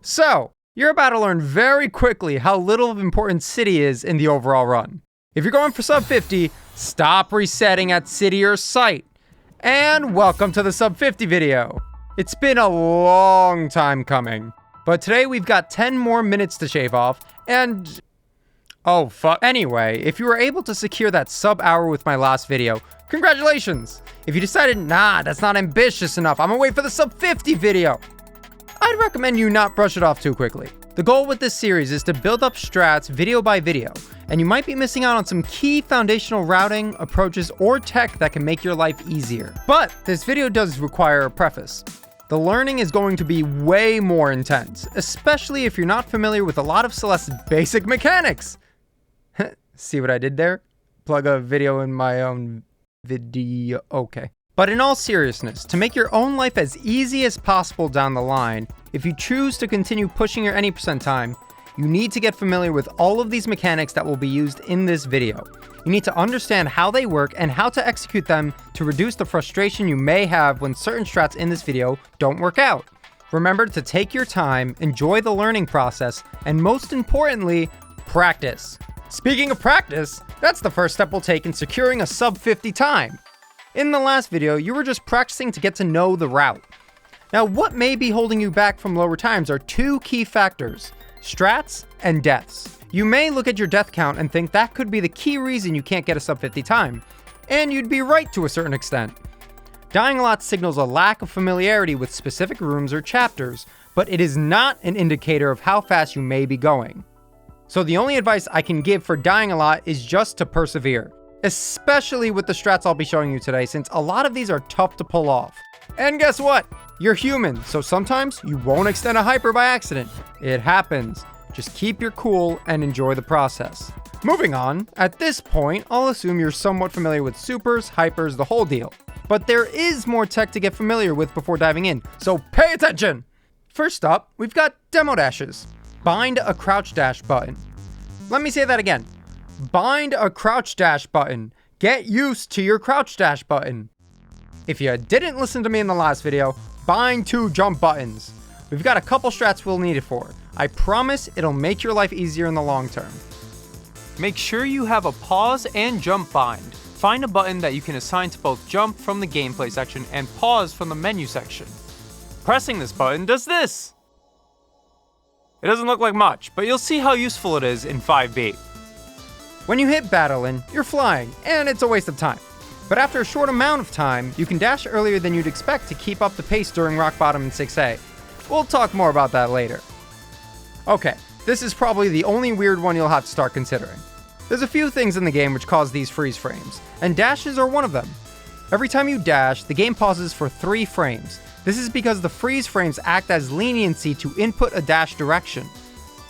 So, you're about to learn very quickly how little of importance city is in the overall run. If you're going for sub 50, stop resetting at city or site. And welcome to the sub 50 video. It's been a long time coming, but today we've got 10 more minutes to shave off and... oh fuck. Anyway, if you were able to secure that sub hour with my last video, congratulations! If you decided, nah, that's not ambitious enough, I'm gonna wait for the sub 50 video, I'd recommend you not brush it off too quickly. The goal with this series is to build up strats video by video, and you might be missing out on some key foundational routing, approaches, or tech that can make your life easier. But this video does require a preface. The learning is going to be way more intense, especially if you're not familiar with a lot of Celeste's basic mechanics. See what I did there? Plug a video in my own video. Okay. But in all seriousness, to make your own life as easy as possible down the line, if you choose to continue pushing your any percent time, you need to get familiar with all of these mechanics that will be used in this video. You need to understand how they work and how to execute them to reduce the frustration you may have when certain strats in this video don't work out. Remember to take your time, enjoy the learning process, and most importantly, practice. Speaking of practice, that's the first step we'll take in securing a sub 50 time. In the last video, you were just practicing to get to know the route. Now, what may be holding you back from lower times are two key factors: strats and deaths. You may look at your death count and think that could be the key reason you can't get a sub 50 time, and you'd be right to a certain extent. Dying a lot signals a lack of familiarity with specific rooms or chapters, but it is not an indicator of how fast you may be going. So the only advice I can give for dying a lot is just to persevere, especially with the strats I'll be showing you today, since a lot of these are tough to pull off. And guess what? You're human, so sometimes you won't extend a hyper by accident. It happens. Just keep your cool and enjoy the process. Moving on, at this point, I'll assume you're somewhat familiar with supers, hypers, the whole deal. But there is more tech to get familiar with before diving in, so pay attention! First up, we've got demo dashes. Bind a crouch dash button. Let me say that again. Bind a crouch dash button. Get used to your crouch dash button. If you didn't listen to me in the last video, bind two jump buttons. We've got a couple strats we'll need it for. I promise it'll make your life easier in the long term. Make sure you have a pause and jump bind. Find a button that you can assign to both jump from the gameplay section and pause from the menu section. Pressing this button does this. It doesn't look like much, but you'll see how useful it is in 5B. When you hit battling, you're flying, and it's a waste of time. But after a short amount of time, you can dash earlier than you'd expect to keep up the pace during rock bottom in 6A. We'll talk more about that later. Okay, this is probably the only weird one you'll have to start considering. There's a few things in the game which cause these freeze frames, and dashes are one of them. Every time you dash, the game pauses for 3 frames. This is because the freeze frames act as leniency to input a dash direction.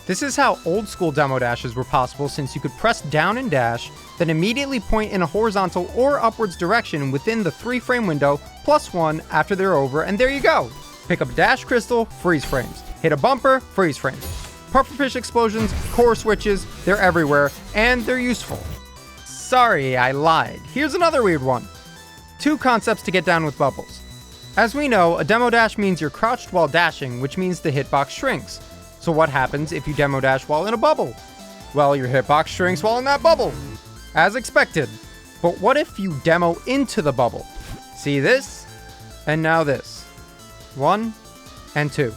This is how old school demo dashes were possible, since you could press down and dash, then immediately point in a horizontal or upwards direction within the 3-frame window, +1 after they're over, and there you go! Pick up a dash crystal, freeze frames. Hit a bumper, freeze frames. Pufferfish explosions, core switches, they're everywhere, and they're useful. Sorry, I lied. Here's another weird one. 2 concepts to get down with bubbles. As we know, a demo dash means you're crouched while dashing, which means the hitbox shrinks. So what happens if you demo dash while in a bubble? Well, your hitbox shrinks while in that bubble. As expected. But what if you demo into the bubble? See this? And now this. 1 and 2.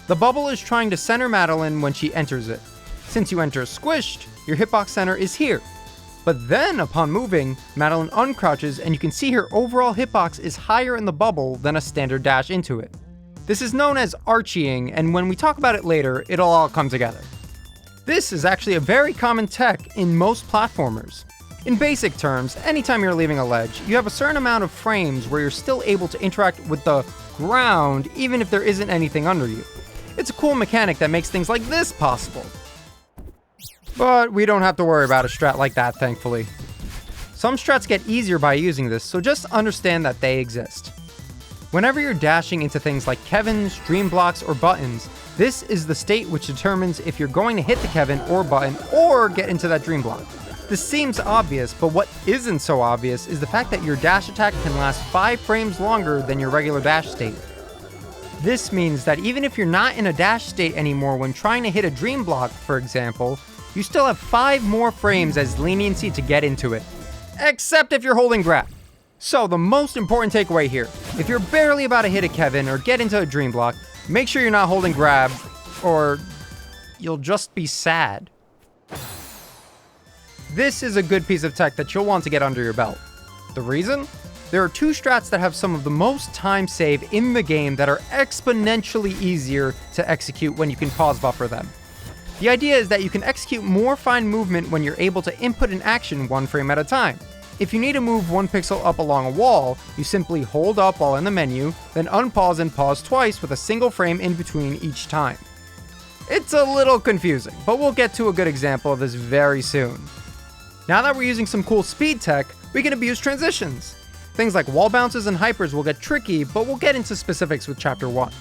The bubble is trying to center Madeline when she enters it. Since you enter squished, your hitbox center is here. But then, upon moving, Madeline uncrouches and you can see her overall hitbox is higher in the bubble than a standard dash into it. This is known as archieing, and when we talk about it later, it'll all come together. This is actually a very common tech in most platformers. In basic terms, anytime you're leaving a ledge, you have a certain amount of frames where you're still able to interact with the ground even if there isn't anything under you. It's a cool mechanic that makes things like this possible. But we don't have to worry about a strat like that, thankfully. Some strats get easier by using this, so just understand that they exist. Whenever you're dashing into things like Kevins, dream blocks, or buttons, this is the state which determines if you're going to hit the Kevin or button or get into that dream block. This seems obvious, but what isn't so obvious is the fact that your dash attack can last 5 frames longer than your regular dash state. This means that even if you're not in a dash state anymore when trying to hit a dream block, for example, you still have 5 more frames as leniency to get into it. Except if you're holding grab. So the most important takeaway here, if you're barely about to hit a Kevin or get into a dream block, make sure you're not holding grab, or you'll just be sad. This is a good piece of tech that you'll want to get under your belt. The reason? There are 2 strats that have some of the most time save in the game that are exponentially easier to execute when you can pause buffer them. The idea is that you can execute more fine movement when you're able to input an action 1 frame at a time. If you need to move 1 pixel up along a wall, you simply hold up while in the menu, then unpause and pause twice with a single frame in between each time. It's a little confusing, but we'll get to a good example of this very soon. Now that we're using some cool speed tech, we can abuse transitions. Things like wall bounces and hypers will get tricky, but we'll get into specifics with Chapter 1.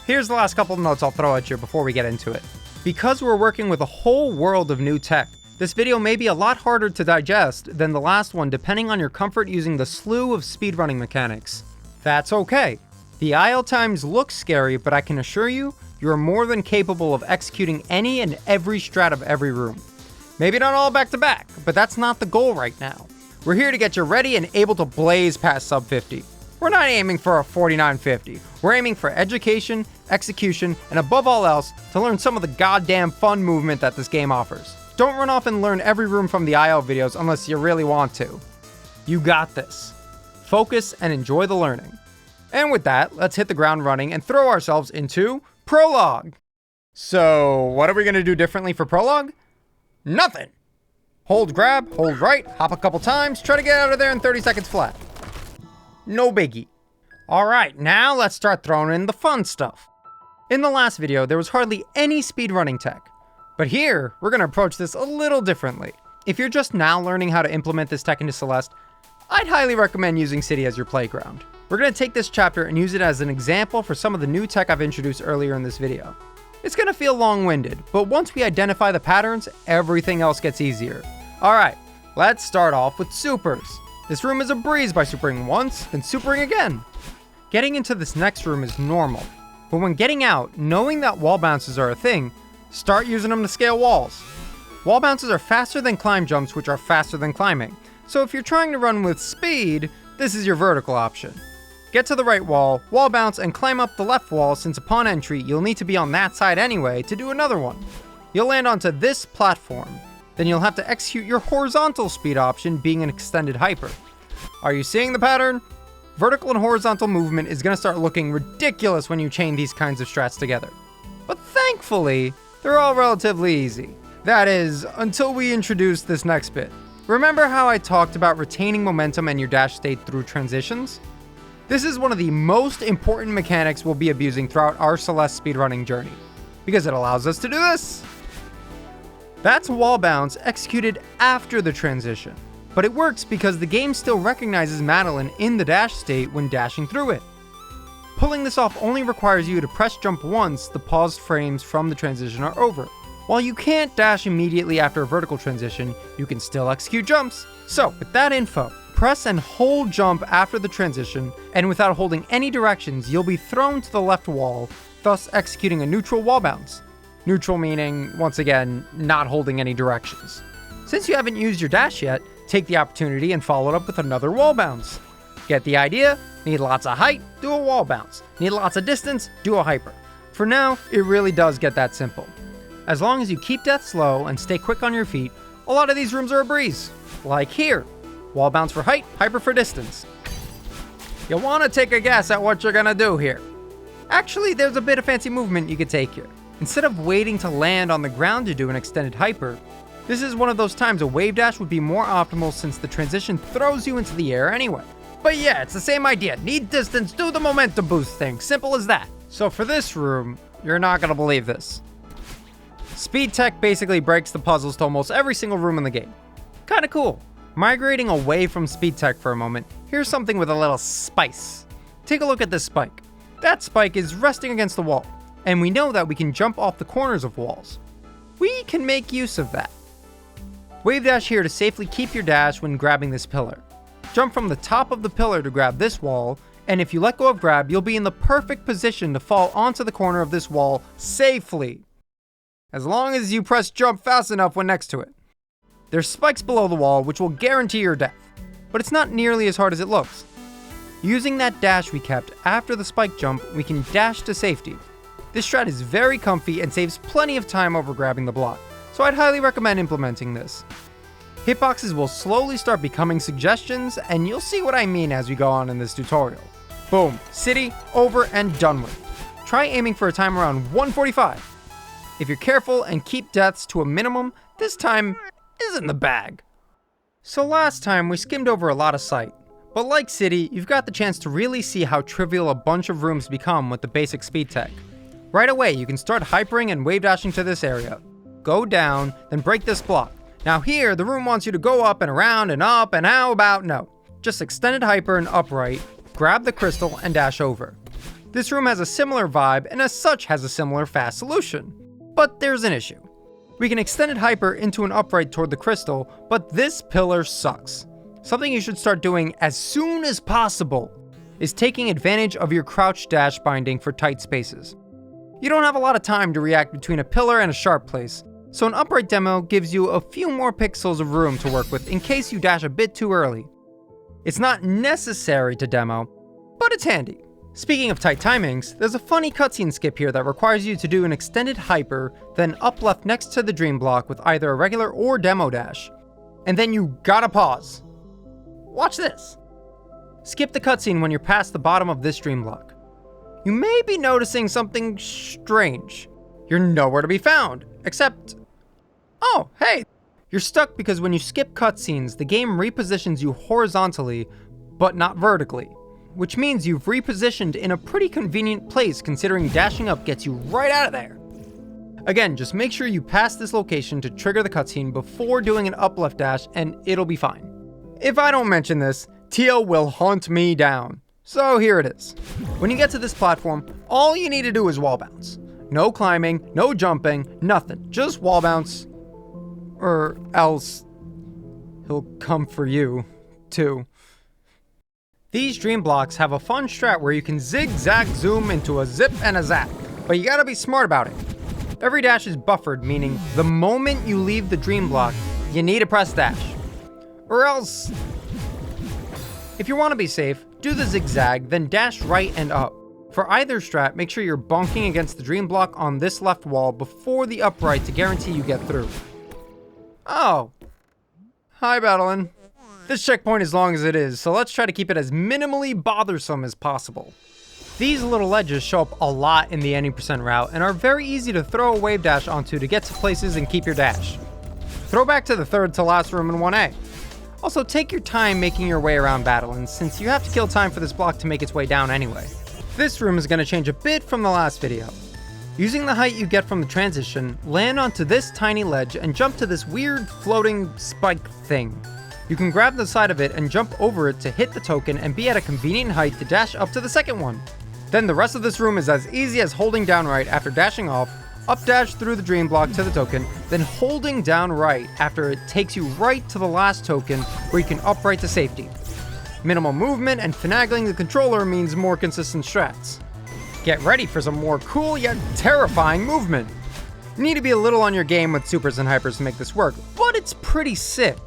Here's the last couple of notes I'll throw at you before we get into it. Because we're working with a whole world of new tech, this video may be a lot harder to digest than the last one depending on your comfort using the slew of speedrunning mechanics. That's okay. The IL times look scary, but I can assure you, you are more than capable of executing any and every strat of every room. Maybe not all back to back, but that's not the goal right now. We're here to get you ready and able to blaze past sub 50. We're not aiming for a 49.50. We're aiming for education, execution, and above all else, to learn some of the goddamn fun movement that this game offers. Don't run off and learn every room from the IL videos unless you really want to. You got this. Focus and enjoy the learning. And with that, let's hit the ground running and throw ourselves into Prologue. So, what are we going to do differently for Prologue? Nothing. Hold grab, hold right, hop a couple times, try to get out of there in 30 seconds flat. No biggie. Alright, now let's start throwing in the fun stuff. In the last video, there was hardly any speedrunning tech. But here, we're going to approach this a little differently. If you're just now learning how to implement this tech into Celeste, I'd highly recommend using City as your playground. We're going to take this chapter and use it as an example for some of the new tech I've introduced earlier in this video. It's going to feel long-winded, but once we identify the patterns, everything else gets easier. Alright, let's start off with supers. This room is a breeze by supering once, then supering again. Getting into this next room is normal, but when getting out, knowing that wall bounces are a thing, start using them to scale walls. Wall bounces are faster than climb jumps, which are faster than climbing. So if you're trying to run with speed, this is your vertical option. Get to the right wall bounce, and climb up the left wall, since upon entry, you'll need to be on that side anyway to do another one. You'll land onto this platform. Then you'll have to execute your horizontal speed option, being an extended hyper. Are you seeing the pattern? Vertical and horizontal movement is going to start looking ridiculous when you chain these kinds of strats together. But thankfully, they're all relatively easy. That is, until we introduce this next bit. Remember how I talked about retaining momentum and your dash state through transitions? This is one of the most important mechanics we'll be abusing throughout our Celeste speedrunning journey, because it allows us to do this. That's wall bounce executed after the transition, but it works because the game still recognizes Madeline in the dash state when dashing through it. Pulling this off only requires you to press jump once the paused frames from the transition are over. While you can't dash immediately after a vertical transition, you can still execute jumps. So, with that info, press and hold jump after the transition, and without holding any directions, you'll be thrown to the left wall, thus executing a neutral wall bounce. Neutral meaning, once again, not holding any directions. Since you haven't used your dash yet, take the opportunity and follow it up with another wall bounce. Get the idea? Need lots of height? Do a wall bounce. Need lots of distance? Do a hyper. For now, it really does get that simple. As long as you keep death slow and stay quick on your feet, a lot of these rooms are a breeze. Like here. Wall bounce for height, hyper for distance. You want to take a guess at what you're going to do here. Actually, there's a bit of fancy movement you could take here. Instead of waiting to land on the ground to do an extended hyper, this is one of those times a wave dash would be more optimal since the transition throws you into the air anyway. But yeah, it's the same idea. Need distance, do the momentum boost thing. Simple as that. So for this room, you're not going to believe this. Speed tech basically breaks the puzzles to almost every single room in the game. Kinda cool. Migrating away from speed tech for a moment, here's something with a little spice. Take a look at this spike. That spike is resting against the wall, and we know that we can jump off the corners of walls. We can make use of that. Wave dash here to safely keep your dash when grabbing this pillar. Jump from the top of the pillar to grab this wall, And if you let go of grab, you'll be in the perfect position to fall onto the corner of this wall safely. As long as you press jump fast enough when next to it. There's spikes below the wall which will guarantee your death, but it's not nearly as hard as it looks. Using that dash we kept after the spike jump, we can dash to safety. This strat is very comfy and saves plenty of time over grabbing the block, so I'd highly recommend implementing this. Hitboxes will slowly start becoming suggestions, and you'll see what I mean as we go on in this tutorial. Boom, city, over and done with. Try aiming for a time around 145. If you're careful and keep deaths to a minimum, this time is in the bag. So last time we skimmed over a lot of sight, but like City, you've got the chance to really see how trivial a bunch of rooms become with the basic speed tech. Right away, you can start hypering and wave dashing to this area. Go down, then break this block. Now here, the room wants you to go up and around and up, and how about no? Just extended hyper and upright, grab the crystal and dash over. This room has a similar vibe and as such has a similar fast solution. But there's an issue. We can extended hyper into an upright toward the crystal, but this pillar sucks. Something you should start doing as soon as possible is taking advantage of your crouch dash binding for tight spaces. You don't have a lot of time to react between a pillar and a sharp place, so an upright demo gives you a few more pixels of room to work with in case you dash a bit too early. It's not necessary to demo, but it's handy. Speaking of tight timings, there's a funny cutscene skip here that requires you to do an extended hyper, then up left next to the dream block with either a regular or demo dash. And then you gotta pause. Watch this. Skip the cutscene when you're past the bottom of this dream block. You may be noticing something strange. You're nowhere to be found, except... Oh, hey! You're stuck because when you skip cutscenes, the game repositions you horizontally, but not vertically. Which means you've repositioned in a pretty convenient place considering dashing up gets you right out of there. Again, just make sure you pass this location to trigger the cutscene before doing an up left dash and it'll be fine. If I don't mention this, TL will hunt me down. So here it is. When you get to this platform, all you need to do is wall bounce. No climbing, no jumping, nothing. Just wall bounce. Or else he'll come for you, too. These dream blocks have a fun strat where you can zigzag zoom into a zip and a zap, but you gotta be smart about it. Every dash is buffered, meaning the moment you leave the dream block, you need to press dash. Or else, if you want to be safe, do the zigzag, then dash right and up. For either strat, make sure you're bonking against the dream block on this left wall before the upright to guarantee you get through. Oh. Hi, Battlein. This checkpoint is long as it is, so let's try to keep it as minimally bothersome as possible. These little ledges show up a lot in the any % route and are very easy to throw a wave dash onto to get to places and keep your dash. Throw back to the third to last room in 1A. Also, take your time making your way around Battlein, since you have to kill time for this block to make its way down anyway. This room is going to change a bit from the last video. Using the height you get from the transition, land onto this tiny ledge and jump to this weird floating spike thing. You can grab the side of it and jump over it to hit the token and be at a convenient height to dash up to the second one. Then the rest of this room is as easy as holding down right after dashing off, up dash through the dream block to the token, then holding down right after it takes you right to the last token where you can upright to safety. Minimal movement and finagling the controller means more consistent strats. Get ready for some more cool yet terrifying movement. You need to be a little on your game with supers and hypers to make this work, but it's pretty sick.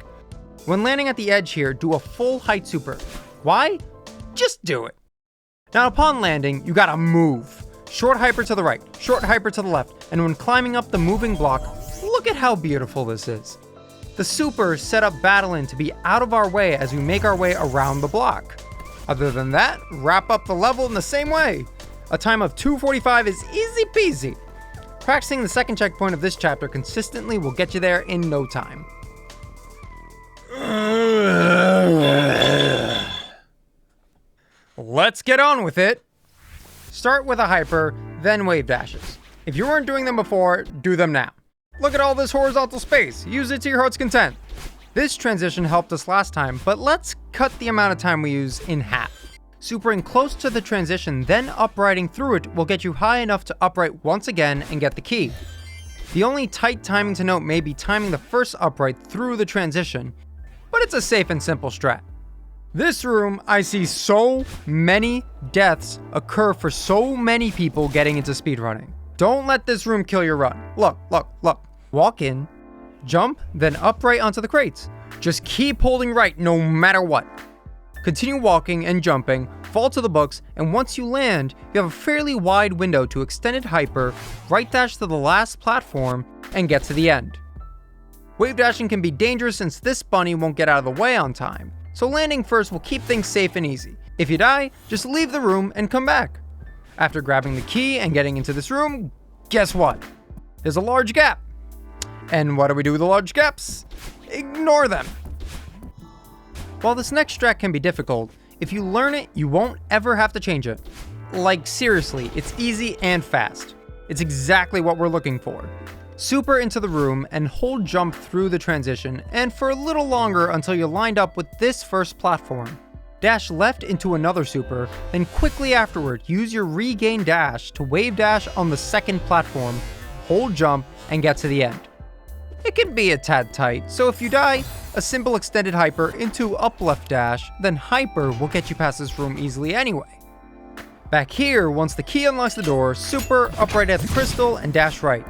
When landing at the edge here, do a full height super. Why? Just do it. Now upon landing, you gotta move. Short hyper to the right, short hyper to the left, and when climbing up the moving block, look at how beautiful this is. The super set up Battlein to be out of our way as we make our way around the block. Other than that, wrap up the level in the same way. A time of 2:45 is easy peasy. Practicing the second checkpoint of this chapter consistently will get you there in no time. Let's get on with it. Start with a hyper, then wave dashes. If you weren't doing them before, do them now. Look at all this horizontal space. Use it to your heart's content. This transition helped us last time, but let's cut the amount of time we use in half. Supering close to the transition, then uprighting through it will get you high enough to upright once again and get the key. The only tight timing to note may be timing the first upright through the transition, but it's a safe and simple strat. This room, I see so many deaths occur for so many people getting into speedrunning. Don't let this room kill your run. Look, look, look. Walk in, jump, then upright onto the crates. Just keep holding right no matter what. Continue walking and jumping, fall to the books, and once you land, you have a fairly wide window to extended hyper, right dash to the last platform, and get to the end. Wave dashing can be dangerous since this bunny won't get out of the way on time, so landing first will keep things safe and easy. If you die, just leave the room and come back. After grabbing the key and getting into this room, guess what? There's a large gap. And what do we do with the large gaps? Ignore them. While this next strat can be difficult, if you learn it, you won't ever have to change it. Like seriously, it's easy and fast. It's exactly what we're looking for. Super into the room and hold jump through the transition, and for a little longer until you're lined up with this first platform. Dash left into another super, then quickly afterward use your regain dash to wave dash on the second platform, hold jump, and get to the end. It can be a tad tight, so if you die, a simple extended hyper into up left dash, then hyper will get you past this room easily anyway. Back here, once the key unlocks the door, super, upright at the crystal, and dash right.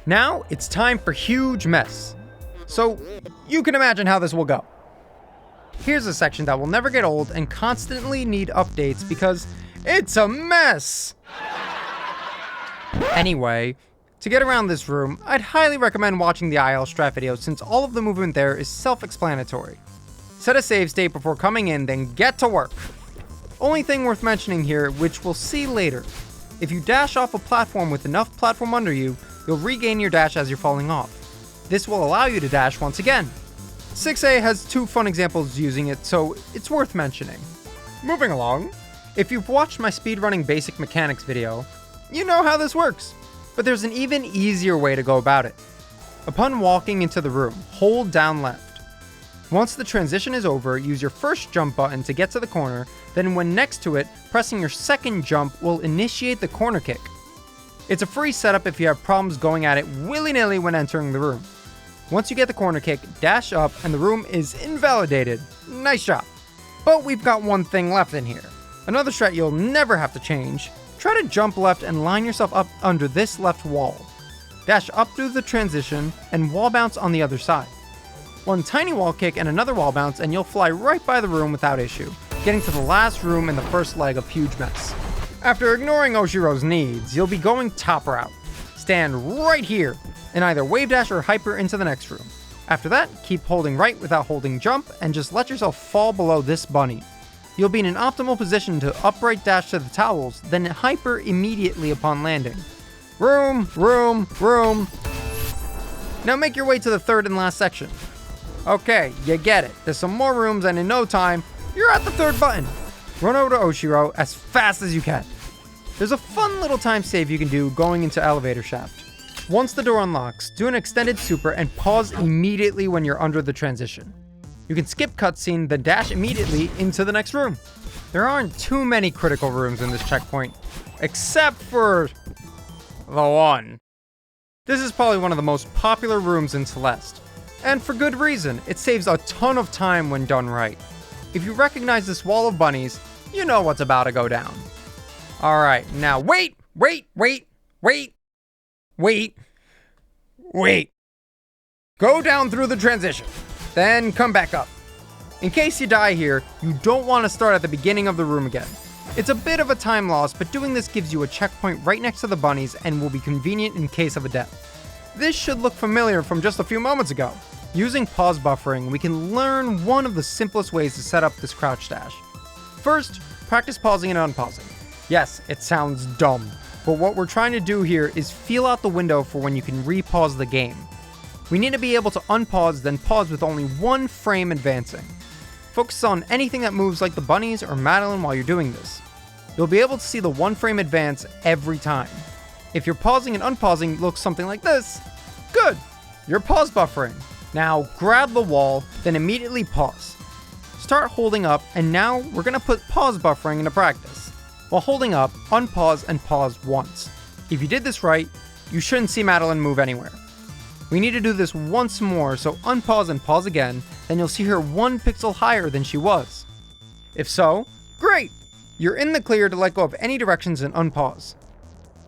Now, it's time for huge mess. So, you can imagine how this will go. Here's a section that will never get old and constantly need updates because it's a mess! Anyway, to get around this room, I'd highly recommend watching the IL strat video since all of the movement there is self-explanatory. Set a save state before coming in, then get to work. Only thing worth mentioning here, which we'll see later. If you dash off a platform with enough platform under you, you'll regain your dash as you're falling off. This will allow you to dash once again. 6A has 2 fun examples using it, so it's worth mentioning. Moving along, if you've watched my speedrunning basic mechanics video, you know how this works, but there's an even easier way to go about it. Upon walking into the room, hold down left. Once the transition is over, use your first jump button to get to the corner, then when next to it, pressing your second jump will initiate the corner kick. It's a free setup if you have problems going at it willy-nilly when entering the room. Once you get the corner kick, dash up and the room is invalidated. Nice job. But we've got one thing left in here. Another strat you'll never have to change. Try to jump left and line yourself up under this left wall. Dash up through the transition and wall bounce on the other side. One tiny wall kick and another wall bounce and you'll fly right by the room without issue, getting to the last room in the first leg of huge mess. After ignoring Oshiro's needs, you'll be going top route. Stand right here, and either wave dash or hyper into the next room. After that, keep holding right without holding jump, and just let yourself fall below this bunny. You'll be in an optimal position to upright dash to the towels, then hyper immediately upon landing. Room, room, room. Now make your way to the third and last section. Okay, you get it. There's some more rooms, and in no time, you're at the third button. Run over to Oshiro as fast as you can. There's a fun little time save you can do going into elevator shaft. Once the door unlocks, do an extended super and pause immediately when you're under the transition. You can skip cutscene, then dash immediately into the next room. There aren't too many critical rooms in this checkpoint, except for the one. This is probably one of the most popular rooms in Celeste, and for good reason. It saves a ton of time when done right. If you recognize this wall of bunnies, you know what's about to go down. Alright, now wait. Go down through the transition, then come back up. In case you die here, you don't want to start at the beginning of the room again. It's a bit of a time loss, but doing this gives you a checkpoint right next to the bunnies and will be convenient in case of a death. This should look familiar from just a few moments ago. Using pause buffering, we can learn one of the simplest ways to set up this crouch dash. First, practice pausing and unpausing. Yes, it sounds dumb, but what we're trying to do here is feel out the window for when you can re-pause the game. We need to be able to unpause, then pause with only one frame advancing. Focus on anything that moves like the bunnies or Madeline while you're doing this. You'll be able to see the one frame advance every time. If your pausing and unpausing looks something like this, good, you're pause buffering. Now grab the wall, then immediately pause. Start holding up, and now we're going to put pause buffering into practice. While holding up, unpause and pause once. If you did this right, you shouldn't see Madeline move anywhere. We need to do this once more, so unpause and pause again, then you'll see her 1 pixel higher than she was. If so, great! You're in the clear to let go of any directions and unpause.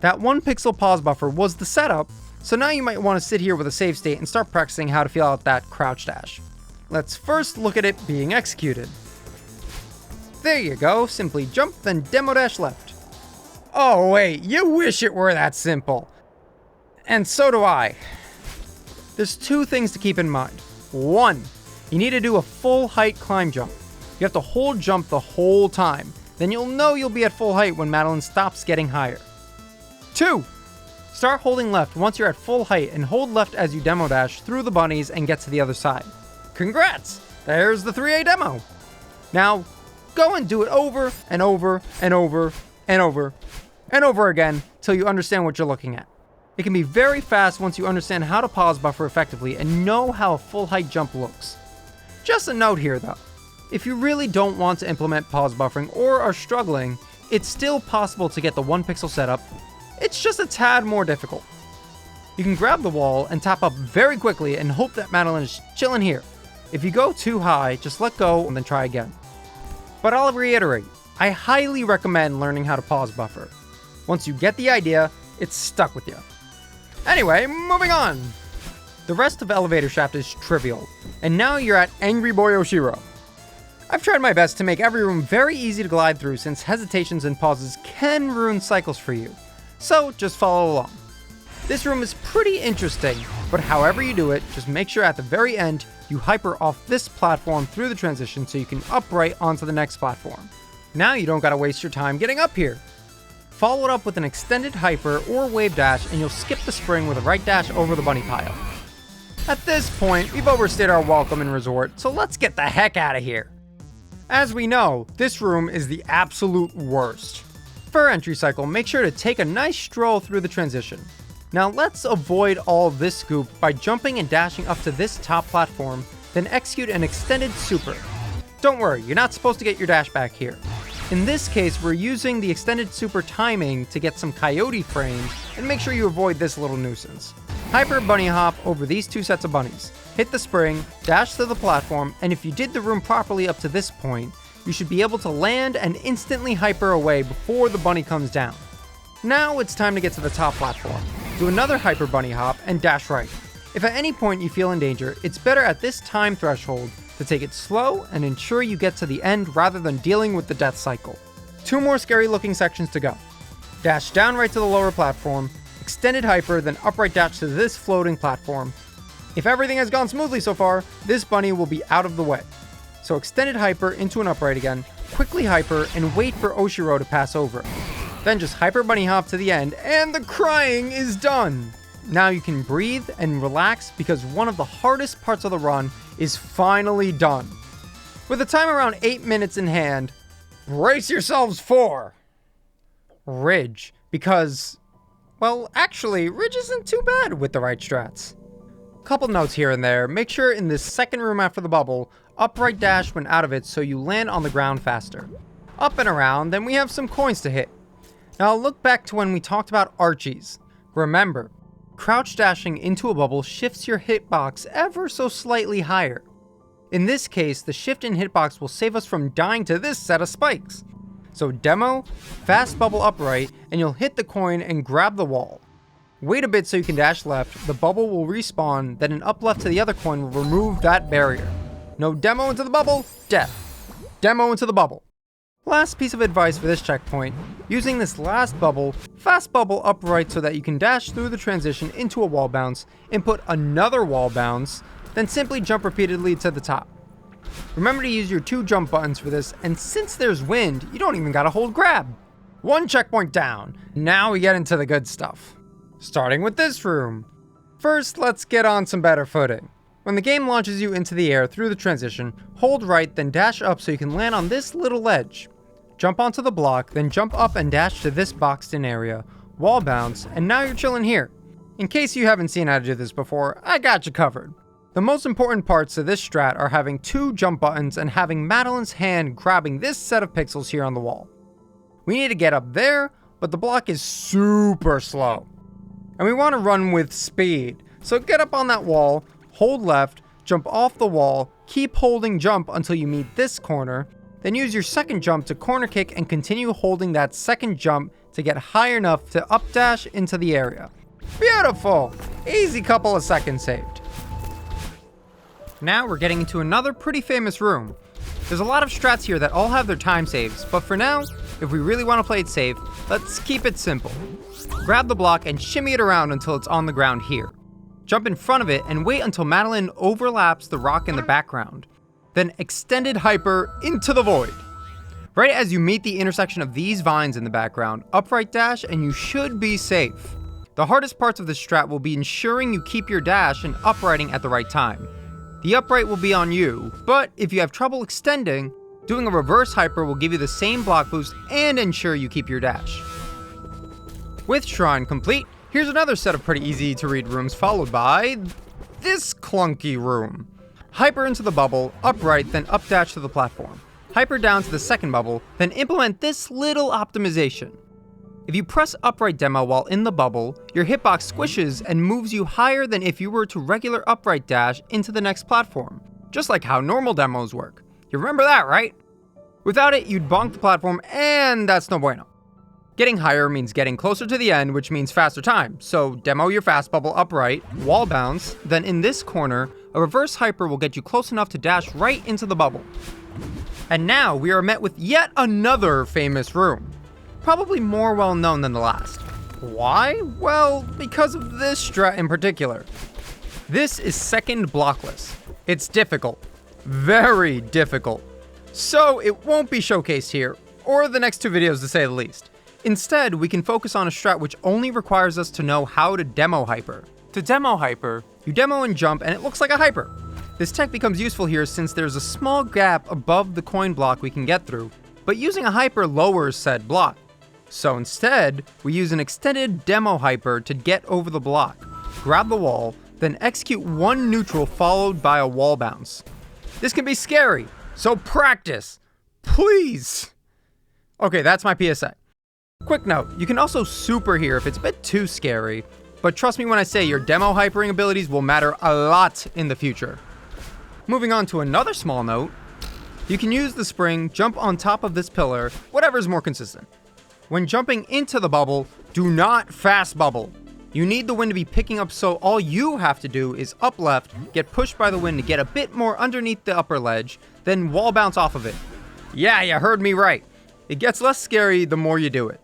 That 1 pixel pause buffer was the setup, so now you might want to sit here with a save state and start practicing how to feel out that crouch dash. Let's first look at it being executed. There you go, simply jump then demo dash left. Oh wait, you wish it were that simple. And so do I. There's 2 things to keep in mind. 1, you need to do a full height climb jump. You have to hold jump the whole time, then you'll know you'll be at full height when Madeline stops getting higher. 2, start holding left once you're at full height and hold left as you demo dash through the bunnies and get to the other side. Congrats! There's the 3A demo. Now, go and do it over and over and over and over and over again till you understand what you're looking at. It can be very fast once you understand how to pause buffer effectively and know how a full height jump looks. Just a note here though, if you really don't want to implement pause buffering or are struggling, it's still possible to get the 1 pixel setup. It's just a tad more difficult. You can grab the wall and tap up very quickly and hope that Madeline is chilling here. If you go too high, just let go and then try again. But I'll reiterate, I highly recommend learning how to pause buffer. Once you get the idea, it's stuck with you. Anyway, moving on. The rest of Elevator Shaft is trivial, and now you're at Angry Boy Oshiro. I've tried my best to make every room very easy to glide through since hesitations and pauses can ruin cycles for you, so just follow along. This room is pretty interesting, but however you do it, just make sure at the very end you hyper off this platform through the transition so you can upright onto the next platform. Now you don't gotta waste your time getting up here. Follow it up with an extended hyper or wave dash and you'll skip the spring with a right dash over the bunny pile. At this point, we've overstayed our welcome in resort, so let's get the heck out of here. As we know, this room is the absolute worst. For entry cycle, make sure to take a nice stroll through the transition. Now let's avoid all this goop by jumping and dashing up to this top platform, then execute an extended super. Don't worry, you're not supposed to get your dash back here. In this case, we're using the extended super timing to get some coyote frames, and make sure you avoid this little nuisance. Hyper bunny hop over these 2 sets of bunnies. Hit the spring, dash to the platform, and if you did the room properly up to this point, you should be able to land and instantly hyper away before the bunny comes down. Now it's time to get to the top platform. Do another hyper bunny hop and dash right. If at any point you feel in danger, it's better at this time threshold to take it slow and ensure you get to the end rather than dealing with the death cycle. 2 more scary looking sections to go. Dash down right to the lower platform, extended hyper, then upright dash to this floating platform. If everything has gone smoothly so far, this bunny will be out of the way. So extended hyper into an upright again, quickly hyper, and wait for Oshiro to pass over. Then just hyper bunny hop to the end, and the crying is done! Now you can breathe and relax because one of the hardest parts of the run is finally done. With a time around 8 minutes in hand, brace yourselves for Ridge, because, well, actually, Ridge isn't too bad with the right strats. Couple notes here and there, make sure in this second room after the bubble, upright dash when out of it so you land on the ground faster. Up and around, then we have some coins to hit. Now look back to when we talked about Archies. Remember, crouch dashing into a bubble shifts your hitbox ever so slightly higher. In this case, the shift in hitbox will save us from dying to this set of spikes. So demo, fast bubble upright, and you'll hit the coin and grab the wall. Wait a bit so you can dash left, the bubble will respawn, then an up left to the other coin will remove that barrier. No demo into the bubble, death. Demo into the bubble. Last piece of advice for this checkpoint, using this last bubble, fast bubble upright so that you can dash through the transition into a wall bounce, input another wall bounce, then simply jump repeatedly to the top. Remember to use your 2 jump buttons for this, and since there's wind, you don't even gotta hold grab. 1 checkpoint down, now we get into the good stuff. Starting with this room. First, let's get on some better footing. When the game launches you into the air through the transition, hold right, then dash up so you can land on this little ledge. Jump onto the block, then jump up and dash to this boxed in area, wall bounce, and now you're chilling here. In case you haven't seen how to do this before, I got you covered. The most important parts of this strat are having 2 jump buttons and having Madeline's hand grabbing this set of pixels here on the wall. We need to get up there, but the block is super slow. And we want to run with speed, so get up on that wall, hold left, jump off the wall, keep holding jump until you meet this corner, Then use your second jump to corner kick and continue holding that second jump to get high enough to updash into the area. Beautiful! Easy couple of seconds saved. Now we're getting into another pretty famous room. There's a lot of strats here that all have their time saves, but for now, if we really want to play it safe, let's keep it simple. Grab the block and shimmy it around until it's on the ground here. Jump in front of it and wait until Madeline overlaps the rock in the background. Then extended hyper into the void. Right as you meet the intersection of these vines in the background, upright dash and you should be safe. The hardest parts of this strat will be ensuring you keep your dash and uprighting at the right time. The upright will be on you, but if you have trouble extending, doing a reverse hyper will give you the same block boost and ensure you keep your dash. With Shrine complete, here's another set of pretty easy to read rooms followed by this clunky room. Hyper into the bubble, upright, then updash to the platform. Hyper down to the second bubble, then implement this little optimization. If you press upright demo while in the bubble, your hitbox squishes and moves you higher than if you were to regular upright dash into the next platform, just like how normal demos work. You remember that, right? Without it, you'd bonk the platform, and that's no bueno. Getting higher means getting closer to the end, which means faster time, so demo your fast bubble upright, wall bounce, then in this corner, a reverse hyper will get you close enough to dash right into the bubble. And now we are met with yet another famous room. Probably more well known than the last. Why? Well, because of this strat in particular. This is second blockless. It's difficult. Very difficult. So it won't be showcased here, or the next two videos to say the least. Instead, we can focus on a strat which only requires us to know how to demo hyper. To demo hyper, You demo and jump and it looks like a hyper. This tech becomes useful here since there's a small gap above the coin block we can get through, but using a hyper lowers said block. So instead, we use an extended demo hyper to get over the block, grab the wall, then execute one neutral followed by a wall bounce. This can be scary, so practice, please. Okay, that's my PSA. Quick note, you can also super here if it's a bit too scary, but trust me when I say your demo hypering abilities will matter a lot in the future. Moving on to another small note, you can use the spring, jump on top of this pillar, whatever is more consistent. When jumping into the bubble, do not fast bubble. You need the wind to be picking up, so all you have to do is up left, get pushed by the wind to get a bit more underneath the upper ledge, then wall bounce off of it. Yeah, you heard me right. It gets less scary the more you do it.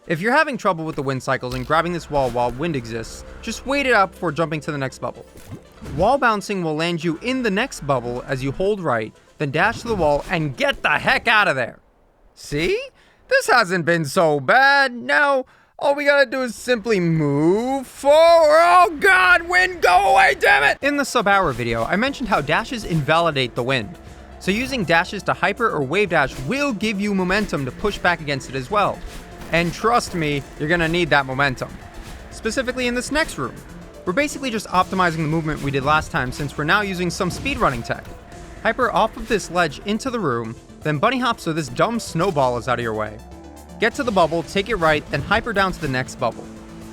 If you're having trouble with the wind cycles and grabbing this wall while wind exists, just wait it out before jumping to the next bubble. Wall bouncing will land you in the next bubble as you hold right, then dash to the wall and get the heck out of there. See? This hasn't been so bad. Now, all we gotta do is simply move forward. Oh god, wind, go away, damn it! In the sub-hour video, I mentioned how dashes invalidate the wind. So using dashes to hyper or wave dash will give you momentum to push back against it as well. And trust me, you're gonna need that momentum. Specifically in this next room. We're basically just optimizing the movement we did last time since we're now using some speedrunning tech. Hyper off of this ledge into the room, then bunny hop so this dumb snowball is out of your way. Get to the bubble, take it right, then hyper down to the next bubble.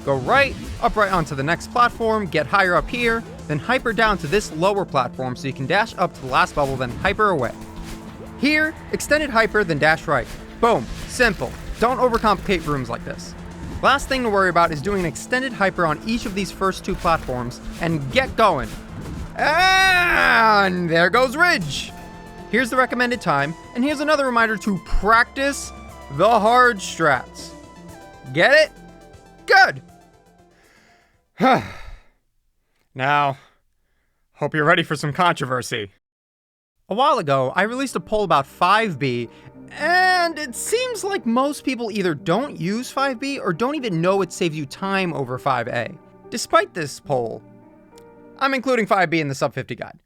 Go right, upright onto the next platform, get higher up here, then hyper down to this lower platform so you can dash up to the last bubble, then hyper away. Here, extended hyper, then dash right. Boom, simple. Don't overcomplicate rooms like this. Last thing to worry about is doing an extended hyper on each of these first two platforms, and get going. And there goes Ridge. Here's the recommended time, and here's another reminder to practice the hard strats. Get it? Good. Now, hope you're ready for some controversy. A while ago, I released a poll about 5B, and it seems like most people either don't use 5B or don't even know it saves you time over 5A. Despite this poll, I'm including 5B in the sub 50 guide.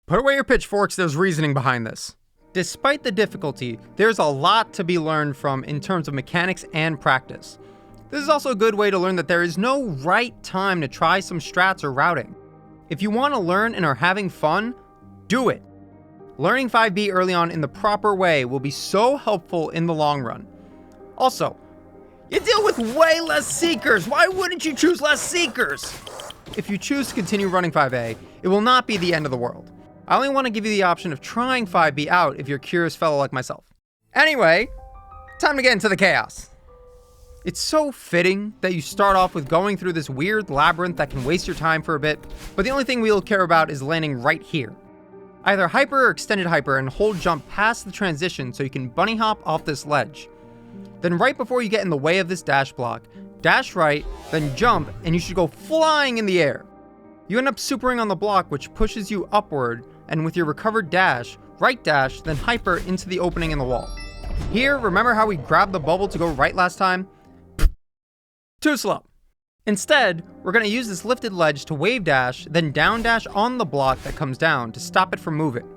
Put away your pitchforks, there's reasoning behind this. Despite the difficulty, there's a lot to be learned from in terms of mechanics and practice. This is also a good way to learn that there is no right time to try some strats or routing. If you want to learn and are having fun, do it. Learning 5B early on in the proper way will be so helpful in the long run. Also, you deal with way less seekers. Why wouldn't you choose less seekers? If you choose to continue running 5A, it will not be the end of the world. I only want to give you the option of trying 5B out if you're a curious fellow like myself. Anyway, time to get into the chaos. It's so fitting that you start off with going through this weird labyrinth that can waste your time for a bit, but the only thing we'll care about is landing right here. Either hyper or extended hyper and hold jump past the transition so you can bunny hop off this ledge. Then right before you get in the way of this dash block, dash right, then jump, and you should go flying in the air. You end up supering on the block, which pushes you upward, and with your recovered dash, right dash, then hyper into the opening in the wall. Here, remember how we grabbed the bubble to go right last time? Too slow. Instead, we're going to use this lifted ledge to wave dash, then down dash on the block that comes down to stop it from moving.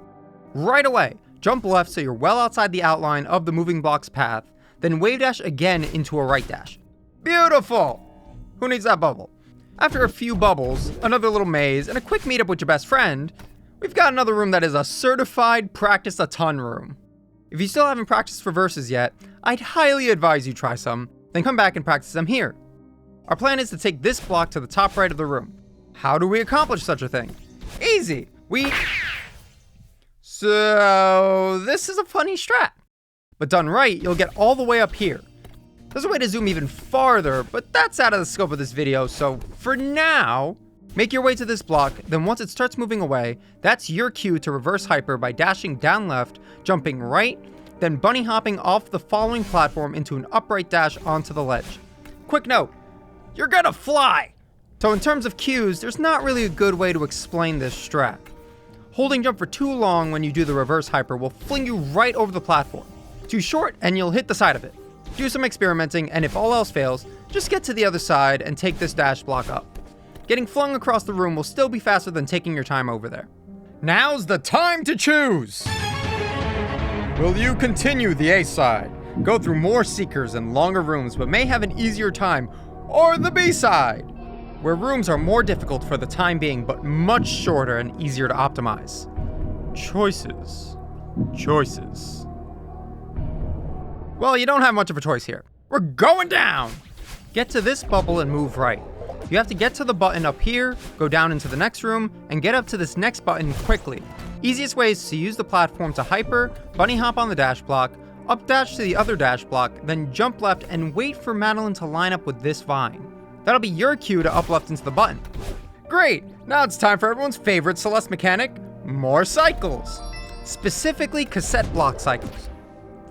Right away, jump left so you're well outside the outline of the moving block's path, then wave dash again into a right dash. Beautiful! Who needs that bubble? After a few bubbles, another little maze, and a quick meetup with your best friend, we've got another room that is a certified practice a ton room. If you still haven't practiced reverses yet, I'd highly advise you try some, then come back and practice them here. Our plan is to take this block to the top right of the room. How do we accomplish such a thing? Easy! So this is a funny strat. But done right, you'll get all the way up here. There's a way to zoom even farther, but that's out of the scope of this video, so for now, make your way to this block, then once it starts moving away, that's your cue to reverse hyper by dashing down left, jumping right, then bunny hopping off the following platform into an upright dash onto the ledge. Quick note, you're gonna fly! So in terms of cues, there's not really a good way to explain this strat. Holding jump for too long when you do the reverse hyper will fling you right over the platform. Too short and you'll hit the side of it. Do some experimenting, and if all else fails, just get to the other side and take this dash block up. Getting flung across the room will still be faster than taking your time over there. Now's the time to choose! Will you continue the A side, go through more seekers and longer rooms but may have an easier time, or the B side, where rooms are more difficult for the time being but much shorter and easier to optimize? Choices. Choices. Well, you don't have much of a choice here. We're going down! Get to this bubble and move right. You have to get to the button up here, go down into the next room, and get up to this next button quickly. Easiest way is to use the platform to hyper, bunny hop on the dash block, up dash to the other dash block, then jump left and wait for Madeline to line up with this vine. That'll be your cue to up left into the button. Great! Now it's time for everyone's favorite Celeste mechanic, more cycles. Specifically cassette block cycles.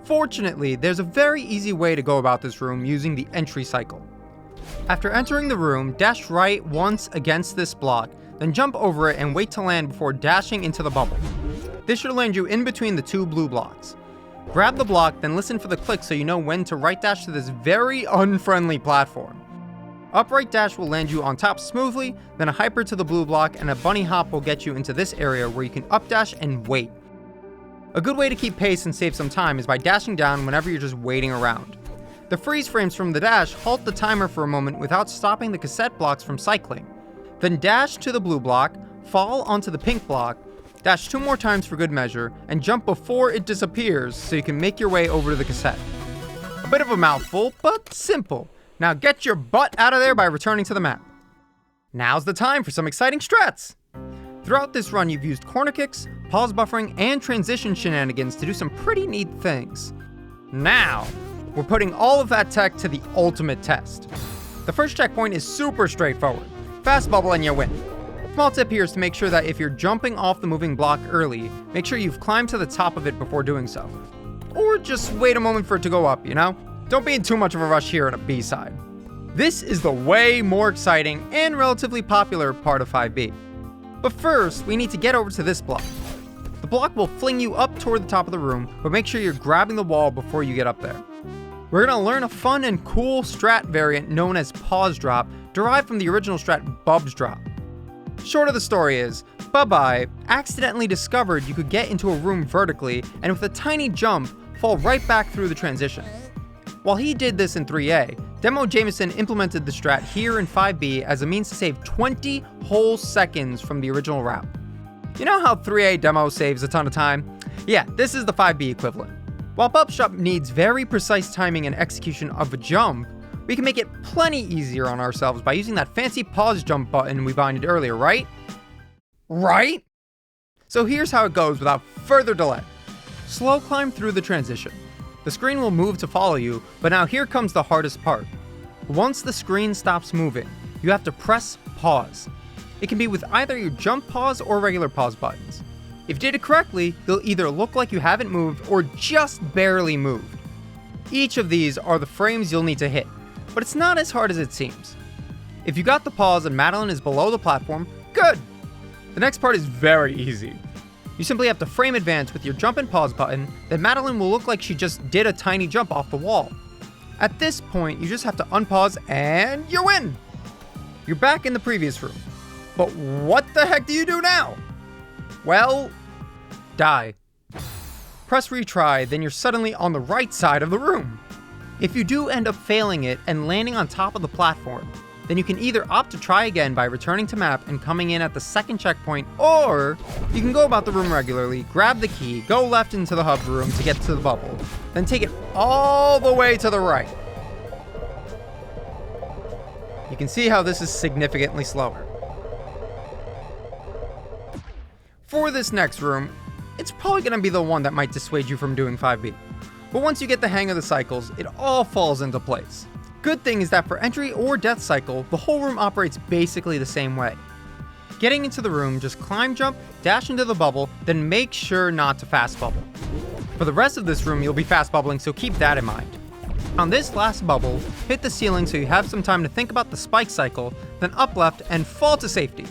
Fortunately, there's a very easy way to go about this room using the entry cycle. After entering the room, dash right once against this block, then jump over it and wait to land before dashing into the bubble. This should land you in between the two blue blocks. Grab the block, then listen for the click so you know when to right dash to this very unfriendly platform. Upright dash will land you on top smoothly, then a hyper to the blue block, and a bunny hop will get you into this area where you can up dash and wait. A good way to keep pace and save some time is by dashing down whenever you're just waiting around. The freeze frames from the dash halt the timer for a moment without stopping the cassette blocks from cycling. Then dash to the blue block, fall onto the pink block, dash 2 more times for good measure, and jump before it disappears so you can make your way over to the cassette. A bit of a mouthful, but simple. Now get your butt out of there by returning to the map. Now's the time for some exciting strats! Throughout this run, you've used corner kicks, pause buffering, and transition shenanigans to do some pretty neat things. Now, we're putting all of that tech to the ultimate test. The first checkpoint is super straightforward. Fast bubble and you win. Small tip here is to make sure that if you're jumping off the moving block early, make sure you've climbed to the top of it before doing so. Or just wait a moment for it to go up, you know? Don't be in too much of a rush here at a B side. This is the way more exciting and relatively popular part of 5B. But first, we need to get over to this block. The block will fling you up toward the top of the room, but make sure you're grabbing the wall before you get up there. We're going to learn a fun and cool strat variant known as pause drop, derived from the original strat Bub's drop. Short of the story is, Bubby accidentally discovered you could get into a room vertically and with a tiny jump, fall right back through the transition. While he did this in 3A, Demo Jameson implemented the strat here in 5B as a means to save 20 whole seconds from the original route. You know how 3A demo saves a ton of time? Yeah, this is the 5B equivalent. While Bub's drop needs very precise timing and execution of a jump, we can make it plenty easier on ourselves by using that fancy pause jump button we binded earlier, right? Right? So here's how it goes without further delay. Slow climb through the transition. The screen will move to follow you, but now here comes the hardest part. Once the screen stops moving, you have to press pause. It can be with either your jump pause or regular pause buttons. If you did it correctly, they'll either look like you haven't moved or just barely moved. Each of these are the frames you'll need to hit, but it's not as hard as it seems. If you got the pause and Madeline is below the platform, good! The next part is very easy. You simply have to frame advance with your jump and pause button, then Madeline will look like she just did a tiny jump off the wall. At this point, you just have to unpause and you win! You're back in the previous room. But what the heck do you do now? Well, die. Press retry, then you're suddenly on the right side of the room. If you do end up failing it and landing on top of the platform, then you can either opt to try again by returning to map and coming in at the second checkpoint, or you can go about the room regularly, grab the key, go left into the hub room to get to the bubble, then take it all the way to the right. You can see how this is significantly slower. For this next room, it's probably going to be the one that might dissuade you from doing 5B. But once you get the hang of the cycles, it all falls into place. Good thing is that for entry or death cycle, the whole room operates basically the same way. Getting into the room, just climb, jump, dash into the bubble, then make sure not to fast bubble. For the rest of this room, you'll be fast bubbling, so keep that in mind. On this last bubble, hit the ceiling so you have some time to think about the spike cycle, then up left and fall to safety.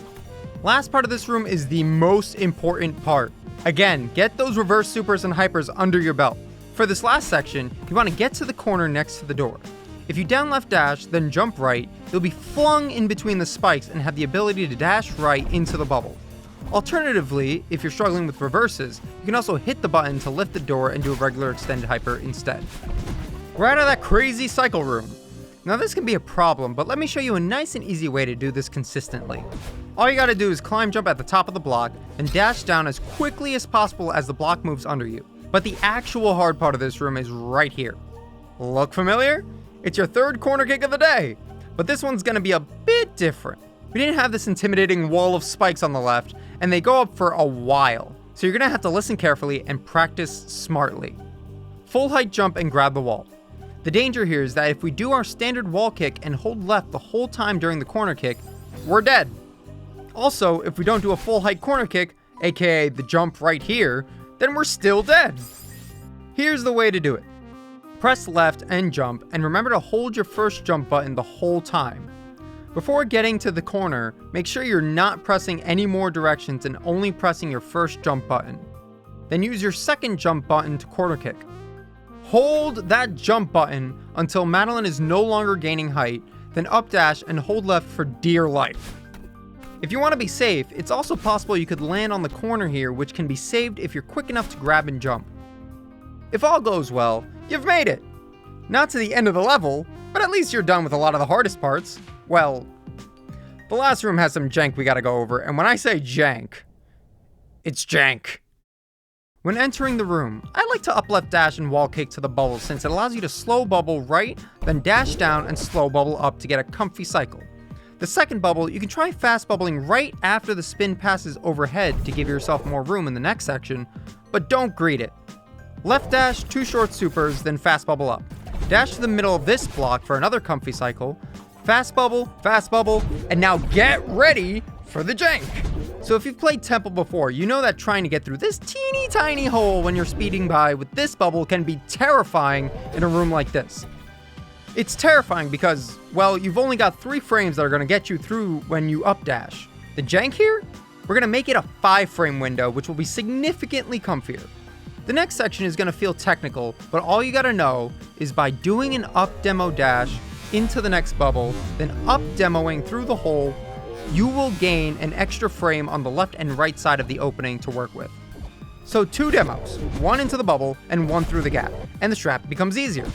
Last part of this room is the most important part. Again, get those reverse supers and hypers under your belt. For this last section, you want to get to the corner next to the door. If you down left dash, then jump right, you'll be flung in between the spikes and have the ability to dash right into the bubble. Alternatively, if you're struggling with reverses, you can also hit the button to lift the door and do a regular extended hyper instead. We're out of that crazy cycle room. Now this can be a problem, but let me show you a nice and easy way to do this consistently. All you gotta do is climb jump at the top of the block and dash down as quickly as possible as the block moves under you. But the actual hard part of this room is right here. Look familiar? It's your third corner kick of the day, but this one's gonna be a bit different. We didn't have this intimidating wall of spikes on the left, and they go up for a while, so you're gonna have to listen carefully and practice smartly. Full height jump and grab the wall. The danger here is that if we do our standard wall kick and hold left the whole time during the corner kick, we're dead. Also, if we don't do a full height corner kick, aka the jump right here, then we're still dead. Here's the way to do it. Press left and jump, and remember to hold your first jump button the whole time. Before getting to the corner, make sure you're not pressing any more directions and only pressing your first jump button. Then use your second jump button to corner kick. Hold that jump button until Madeline is no longer gaining height, then up dash and hold left for dear life. If you want to be safe, it's also possible you could land on the corner here, which can be saved if you're quick enough to grab and jump. If all goes well, you've made it! Not to the end of the level, but at least you're done with a lot of the hardest parts. Well, the last room has some jank we gotta go over, and when I say jank, it's jank. When entering the room, I like to up left dash and wall kick to the bubble since it allows you to slow bubble right, then dash down and slow bubble up to get a comfy cycle. The second bubble, you can try fast bubbling right after the spin passes overhead to give yourself more room in the next section, but don't greed it. Left dash, 2 short supers, then fast bubble up. Dash to the middle of this block for another comfy cycle. Fast bubble, and now get ready for the jank! So if you've played Temple before, you know that trying to get through this teeny tiny hole when you're speeding by with this bubble can be terrifying in a room like this. It's terrifying because, well, you've only got 3 frames that are going to get you through when you up dash. The jank here? We're going to make it a 5 frame window, which will be significantly comfier. The next section is going to feel technical, but all you got to know is by doing an up demo dash into the next bubble, then up demoing through the hole, you will gain an extra frame on the left and right side of the opening to work with. So 2 demos, 1 into the bubble and 1 through the gap, and the strap becomes easier.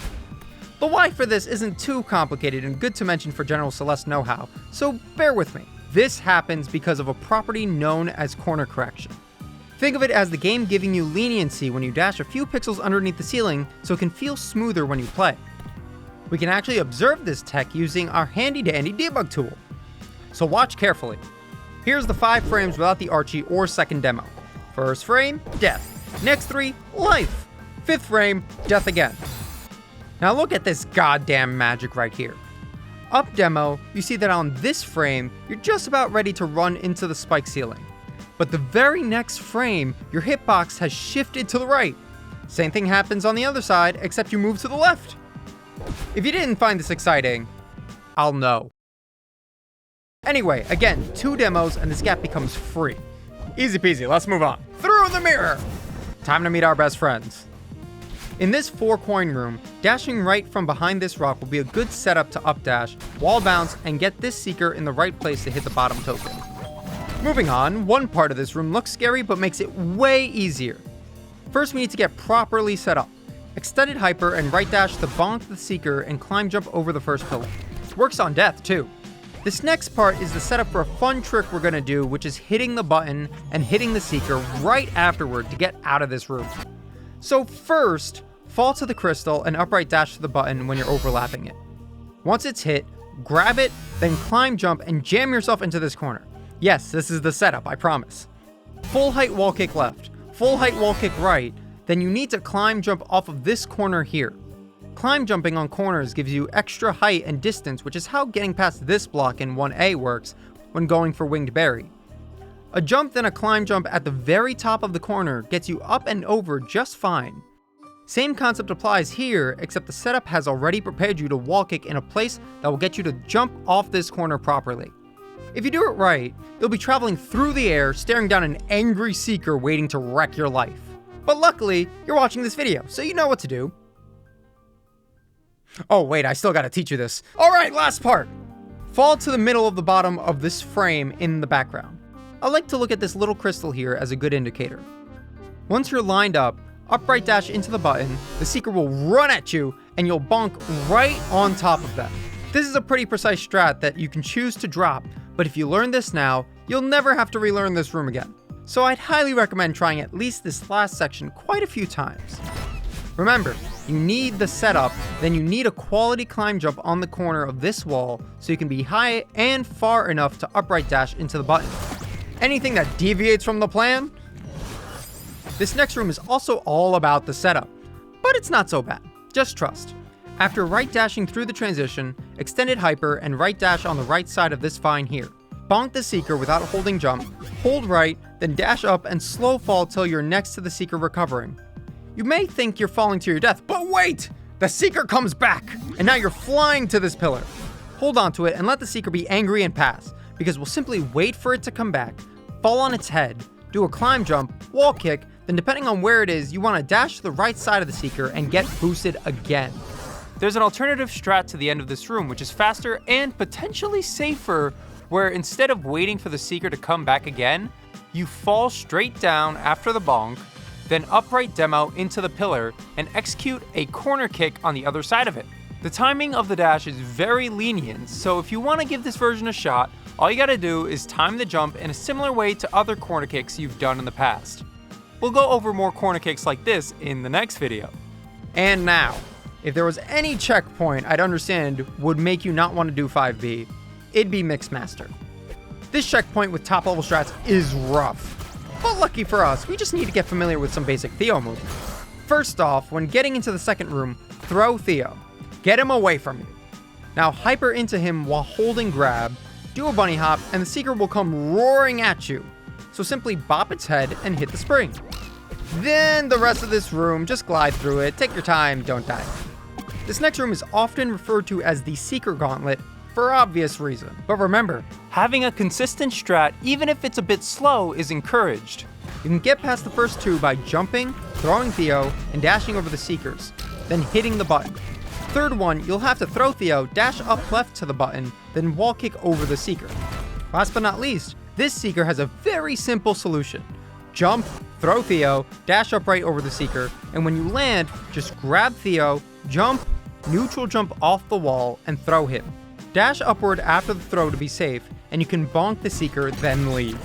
The why for this isn't too complicated and good to mention for general Celeste know-how, so bear with me. This happens because of a property known as corner correction. Think of it as the game giving you leniency when you dash a few pixels underneath the ceiling so it can feel smoother when you play. We can actually observe this tech using our handy dandy debug tool. So watch carefully. Here's the 5 frames without the Archie or second demo. First frame, death. Next 3, life. 5th frame, death again. Now look at this goddamn magic right here. Up demo, you see that on this frame, you're just about ready to run into the spike ceiling. But the very next frame, your hitbox has shifted to the right. Same thing happens on the other side, except you move to the left. If you didn't find this exciting, I'll know. Anyway, again, 2 demos and this gap becomes free. Easy peasy, let's move on. Through the mirror! Time to meet our best friends. In this 4-coin room, dashing right from behind this rock will be a good setup to updash, wall bounce, and get this seeker in the right place to hit the bottom token. Moving on, one part of this room looks scary but makes it way easier. First we need to get properly set up. Extended hyper and right dash to bonk the seeker and climb jump over the first pillar. Works on death too. This next part is the setup for a fun trick we're going to do, which is hitting the button and hitting the seeker right afterward to get out of this room. So first, fall to the crystal and upright dash to the button when you're overlapping it. Once it's hit, grab it, then climb jump and jam yourself into this corner. Yes, this is the setup, I promise. Full height wall kick left, full height wall kick right, then you need to climb jump off of this corner here. Climb jumping on corners gives you extra height and distance, which is how getting past this block in 1A works when going for winged berry. A jump then a climb jump at the very top of the corner gets you up and over just fine. Same concept applies here, except the setup has already prepared you to wall kick in a place that will get you to jump off this corner properly. If you do it right, you'll be traveling through the air, staring down an angry seeker waiting to wreck your life. But luckily, you're watching this video, so you know what to do. Oh wait, I still gotta teach you this. Alright, last part! Fall to the middle of the bottom of this frame in the background. I like to look at this little crystal here as a good indicator. Once you're lined up, upright dash into the button, the seeker will run at you, and you'll bonk right on top of them. This is a pretty precise strat that you can choose to drop, but if you learn this now, you'll never have to relearn this room again. So I'd highly recommend trying at least this last section quite a few times. Remember, you need the setup, then you need a quality climb jump on the corner of this wall so you can be high and far enough to upright dash into the button. Anything that deviates from the plan? This next room is also all about the setup, but it's not so bad, just trust. After right dashing through the transition, extended hyper and right dash on the right side of this vine here. Bonk the seeker without holding jump, hold right, then dash up and slow fall till you're next to the seeker recovering. You may think you're falling to your death, but wait! The seeker comes back, and now you're flying to this pillar. Hold on to it and let the seeker be angry and pass, because we'll simply wait for it to come back, fall on its head, do a climb jump, wall kick, then depending on where it is, you want to dash to the right side of the seeker and get boosted again. There's an alternative strat to the end of this room, which is faster and potentially safer, where instead of waiting for the seeker to come back again, you fall straight down after the bonk, then upright demo into the pillar and execute a corner kick on the other side of it. The timing of the dash is very lenient, so if you want to give this version a shot, all you gotta do is time the jump in a similar way to other corner kicks you've done in the past. We'll go over more corner kicks like this in the next video. And now, if there was any checkpoint I'd understand would make you not want to do 5B, it'd be Mixmaster. This checkpoint with top level strats is rough, but lucky for us, we just need to get familiar with some basic Theo moves. First off, when getting into the second room, throw Theo. Get him away from you. Now hyper into him while holding grab, do a bunny hop, and the seeker will come roaring at you. So simply bop its head and hit the spring. Then the rest of this room, just glide through it, take your time, don't die. This next room is often referred to as the Seeker Gauntlet for obvious reason. But remember, having a consistent strat, even if it's a bit slow, is encouraged. You can get past the first two by jumping, throwing Theo, and dashing over the Seekers, then hitting the button. Third one, you'll have to throw Theo, dash up left to the button, then wall kick over the Seeker. Last but not least, this Seeker has a very simple solution. Jump, throw Theo, dash upright over the Seeker, and when you land, just grab Theo, jump, neutral jump off the wall, and throw him. Dash upward after the throw to be safe, and you can bonk the Seeker, then leave.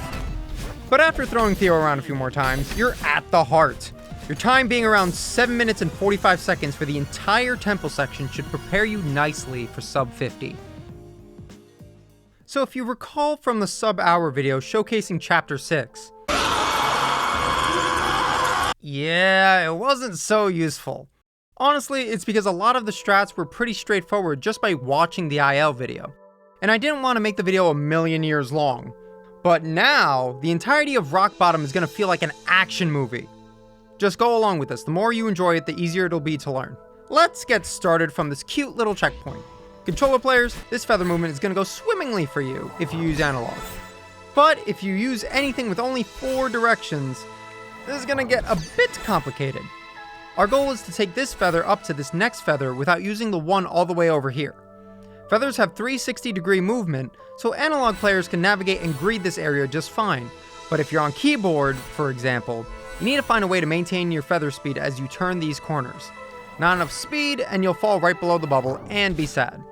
But after throwing Theo around a few more times, you're at the heart. Your time being around 7 minutes and 45 seconds for the entire temple section should prepare you nicely for sub 50. So if you recall from the sub-hour video showcasing chapter 6, yeah, it wasn't so useful. Honestly, it's because a lot of the strats were pretty straightforward just by watching the IL video. And I didn't want to make the video a million years long. But now, the entirety of Rock Bottom is going to feel like an action movie. Just go along with us. The more you enjoy it, the easier it'll be to learn. Let's get started from this cute little checkpoint. Controller players, this feather movement is going to go swimmingly for you if you use analog. But if you use anything with only 4 directions, this is going to get a bit complicated. Our goal is to take this feather up to this next feather without using the one all the way over here. Feathers have 360-degree movement, so analog players can navigate and greed this area just fine. But if you're on keyboard, for example, you need to find a way to maintain your feather speed as you turn these corners. Not enough speed, and you'll fall right below the bubble and be sad.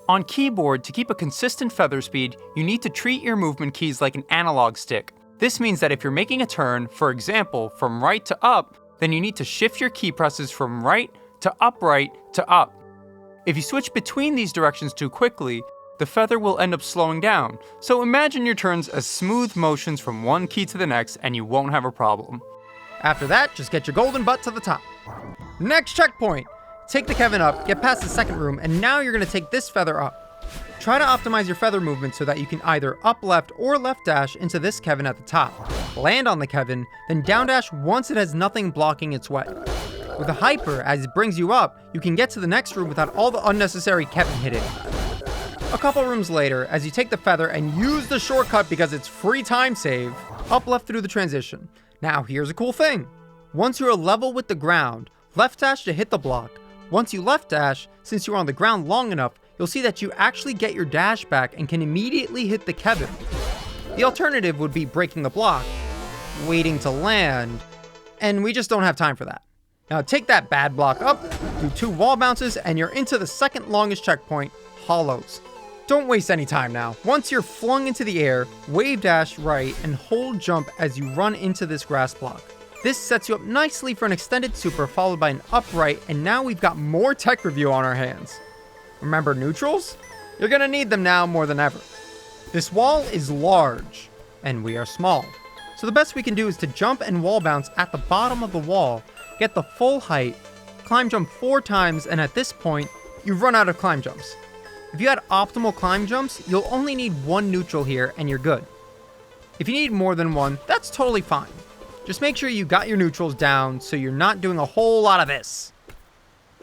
On keyboard, to keep a consistent feather speed, you need to treat your movement keys like an analog stick. This means that if you're making a turn, for example, from right to up, then you need to shift your key presses from right to up. If you switch between these directions too quickly, the feather will end up slowing down. So imagine your turns as smooth motions from one key to the next and you won't have a problem. After that, just get your golden butt to the top. Next checkpoint! Take the Kevin up, get past the second room, and now you're going to take this feather up. Try to optimize your feather movement so that you can either up left or left dash into this Kevin at the top. Land on the Kevin, then down dash once it has nothing blocking its way. With a hyper, as it brings you up, you can get to the next room without all the unnecessary Kevin hitting. A couple rooms later, as you take the feather and use the shortcut because it's free time save, up left through the transition. Now here's a cool thing. Once you're level with the ground, left dash to hit the block. Once you left dash, since you're on the ground long enough, you'll see that you actually get your dash back and can immediately hit the Kevin. The alternative would be breaking the block, waiting to land, and we just don't have time for that. Now take that bad block up, do 2 wall bounces, and you're into the second longest checkpoint, hollows. Don't waste any time now. Once you're flung into the air, wave dash right and hold jump as you run into this grass block. This sets you up nicely for an extended super followed by an upright, and now we've got more tech review on our hands. Remember neutrals? You're gonna need them now more than ever. This wall is large, and we are small. So the best we can do is to jump and wall bounce at the bottom of the wall, get the full height, climb jump 4 times, and at this point, you've run out of climb jumps. If you had optimal climb jumps, you'll only need 1 neutral here and you're good. If you need more than 1, that's totally fine. Just make sure you got your neutrals down so you're not doing a whole lot of this.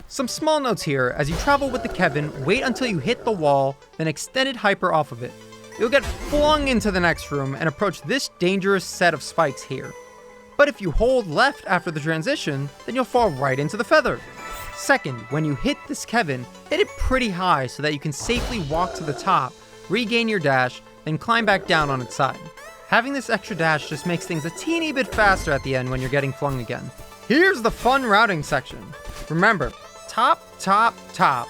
Some small notes here: as you travel with the Kevin, wait until you hit the wall, then extended hyper off of it. You'll get flung into the next room and approach this dangerous set of spikes here. But if you hold left after the transition, then you'll fall right into the feather. Second, when you hit this Kevin, hit it pretty high so that you can safely walk to the top, regain your dash, then climb back down on its side. Having this extra dash just makes things a teeny bit faster at the end when you're getting flung again. Here's the fun routing section. Remember, top, top, top.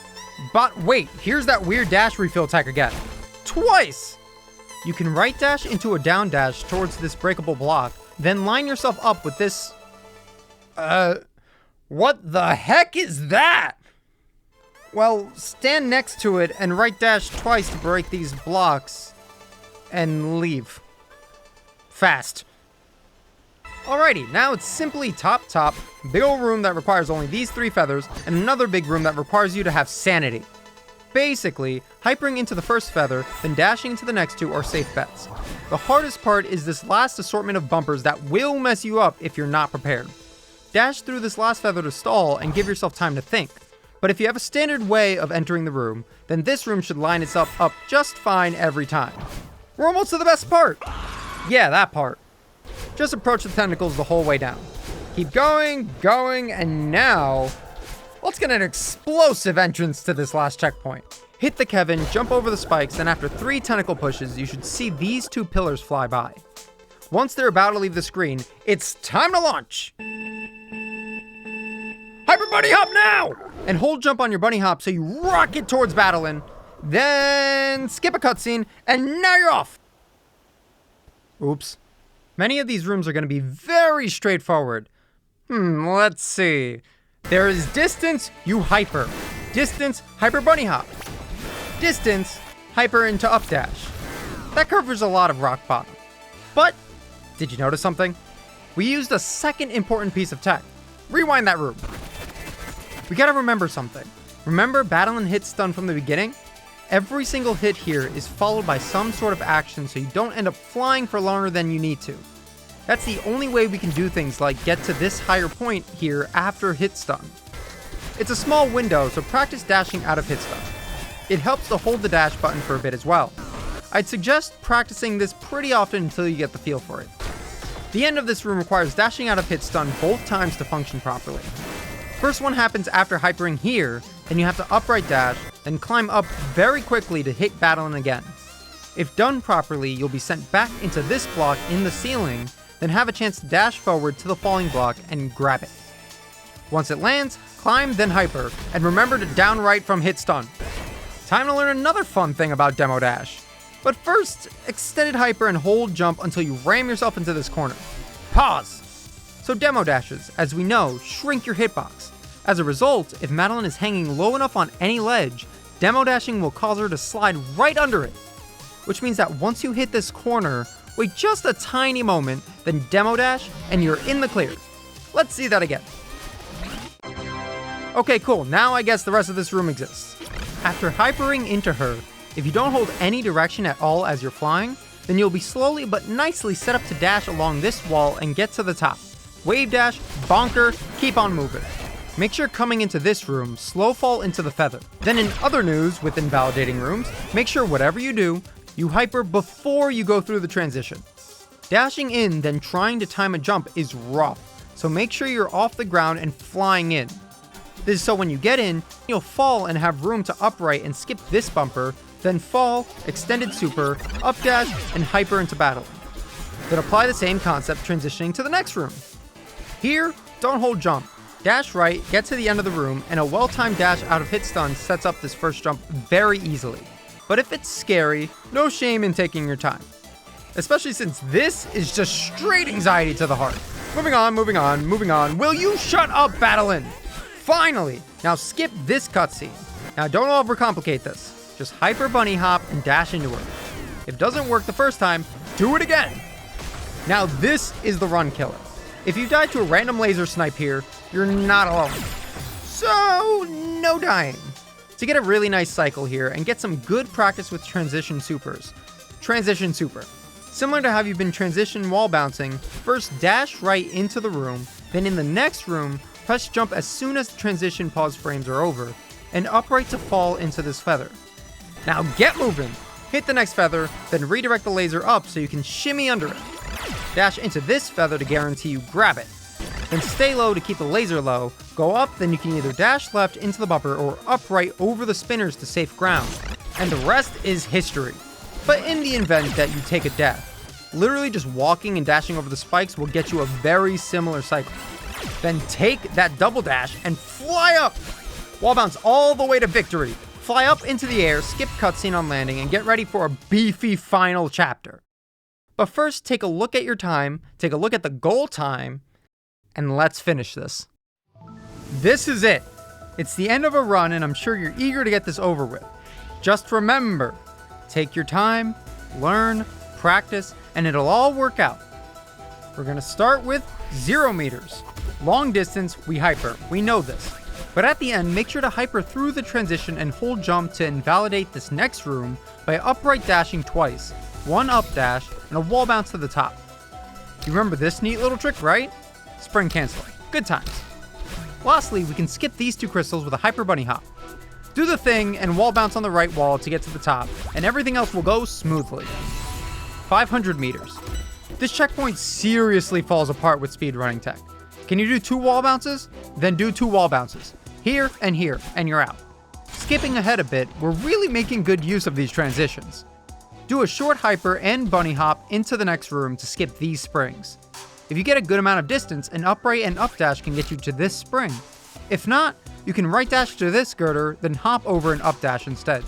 But wait, here's that weird dash refill tech again. Twice! You can right dash into a down dash towards this breakable block, then line yourself up with this... what the heck is that? Well, stand next to it and right dash twice to break these blocks, and leave. Fast. Alrighty, now it's simply top, top, big old room that requires only these 3 feathers, and another big room that requires you to have sanity. Basically, hypering into the first feather, then dashing into the next 2 are safe bets. The hardest part is this last assortment of bumpers that will mess you up if you're not prepared. Dash through this last feather to stall and give yourself time to think. But if you have a standard way of entering the room, then this room should line itself up just fine every time. We're almost to the best part. Yeah, that part. Just approach the tentacles the whole way down. Keep going, and now... let's get an explosive entrance to this last checkpoint. Hit the Kevin, jump over the spikes, and after 3 tentacle pushes, you should see these 2 pillars fly by. Once they're about to leave the screen, it's time to launch! Hyper bunny hop now! And hold jump on your bunny hop so you rocket towards Battlein. Then skip a cutscene, and now you're off! Oops. Many of these rooms are going to be very straightforward. Let's see. There is distance, you hyper. Distance, hyper bunny hop. Distance, hyper into up dash. That covers a lot of rock bottom. But, did you notice something? We used a second important piece of tech. Rewind that room. We gotta remember something. Remember Battlein hit stun from the beginning? Every single hit here is followed by some sort of action so you don't end up flying for longer than you need to. That's the only way we can do things like get to this higher point here after hit stun. It's a small window, so practice dashing out of hit stun. It helps to hold the dash button for a bit as well. I'd suggest practicing this pretty often until you get the feel for it. The end of this room requires dashing out of hit stun both times to function properly. First one happens after hypering here, then you have to upright dash, then climb up very quickly to hit Battlein again. If done properly, you'll be sent back into this block in the ceiling, then have a chance to dash forward to the falling block and grab it. Once it lands, climb, then hyper, and remember to down right from hit stun. Time to learn another fun thing about Demo Dash. But first, extended hyper and hold jump until you ram yourself into this corner. Pause! So Demo Dashes, as we know, shrink your hitbox. As a result, if Madeline is hanging low enough on any ledge, Demo Dashing will cause her to slide right under it. Which means that once you hit this corner, wait just a tiny moment, then Demo Dash, and you're in the clear. Let's see that again. Okay, cool, now I guess the rest of this room exists. After hypering into her, if you don't hold any direction at all as you're flying, then you'll be slowly but nicely set up to dash along this wall and get to the top. Wave dash, bonker, keep on moving. Make sure coming into this room, slow fall into the feather. Then in other news with invalidating rooms, make sure whatever you do, you hyper before you go through the transition. Dashing in, then trying to time a jump is rough, so make sure you're off the ground and flying in. This is so when you get in, you'll fall and have room to upright and skip this bumper, then fall, extended super, up dash, and hyper into battle. Then apply the same concept transitioning to the next room. Here, don't hold jump. Dash right, get to the end of the room, and a well-timed dash out of hit stun sets up this first jump very easily. But if it's scary, no shame in taking your time. Especially since this is just straight anxiety to the heart. Moving on, moving on, moving on. Will you shut up, Battlein? Finally! Now skip this cutscene. Now don't overcomplicate this. Just hyper bunny hop and dash into her. If it doesn't work the first time, do it again. Now this is the run killer. If you die to a random laser snipe here, you're not alone. So, no dying. To get a really nice cycle here and get some good practice with transition supers. Transition super. Similar to how you've been transition wall bouncing, first dash right into the room, then in the next room, press jump as soon as the transition pause frames are over, and upright to fall into this feather. Now get moving! Hit the next feather, then redirect the laser up so you can shimmy under it. Dash into this feather to guarantee you grab it. Then stay low to keep the laser low, go up, then you can either dash left into the bumper or upright over the spinners to safe ground. And the rest is history. But in the event that you take a death, literally just walking and dashing over the spikes will get you a very similar cycle. Then take that double dash and fly up! Wall bounce all the way to victory. Fly up into the air, skip cutscene on landing, and get ready for a beefy final chapter. But first, take a look at your time, take a look at the goal time, and let's finish this. This is it. It's the end of a run, and I'm sure you're eager to get this over with. Just remember, take your time, learn, practice, and it'll all work out. We're gonna start with 0 meters. Long distance, we hyper, we know this. But at the end, make sure to hyper through the transition and hold jump to invalidate this next room by upright dashing twice, one up dash, and a wall bounce to the top. You remember this neat little trick, right? Spring canceling. Good times. Lastly, we can skip these two crystals with a hyper bunny hop. Do the thing and wall bounce on the right wall to get to the top, and everything else will go smoothly. 500 meters. This checkpoint seriously falls apart with speedrunning tech. Can you do 2 wall bounces? Then do 2 wall bounces. Here, and you're out. Skipping ahead a bit, we're really making good use of these transitions. Do a short hyper and bunny hop into the next room to skip these springs. If you get a good amount of distance, an upright and up dash can get you to this spring. If not, you can right dash to this girder, then hop over and up dash instead.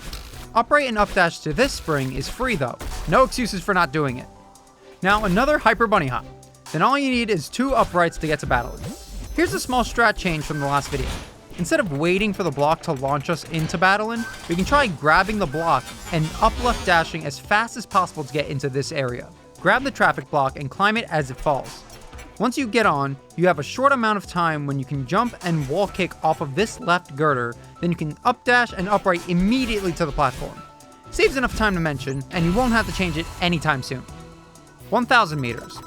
Upright and up dash to this spring is free though. No excuses for not doing it. Now another hyper bunny hop. Then all you need is 2 uprights to get to Battlein. Here's a small strat change from the last video. Instead of waiting for the block to launch us into Battlein, we can try grabbing the block and up left dashing as fast as possible to get into this area. Grab the traffic block and climb it as it falls. Once you get on, you have a short amount of time when you can jump and wall kick off of this left girder, then you can up dash and upright immediately to the platform. Saves enough time to mention, and you won't have to change it anytime soon. 1,000 meters.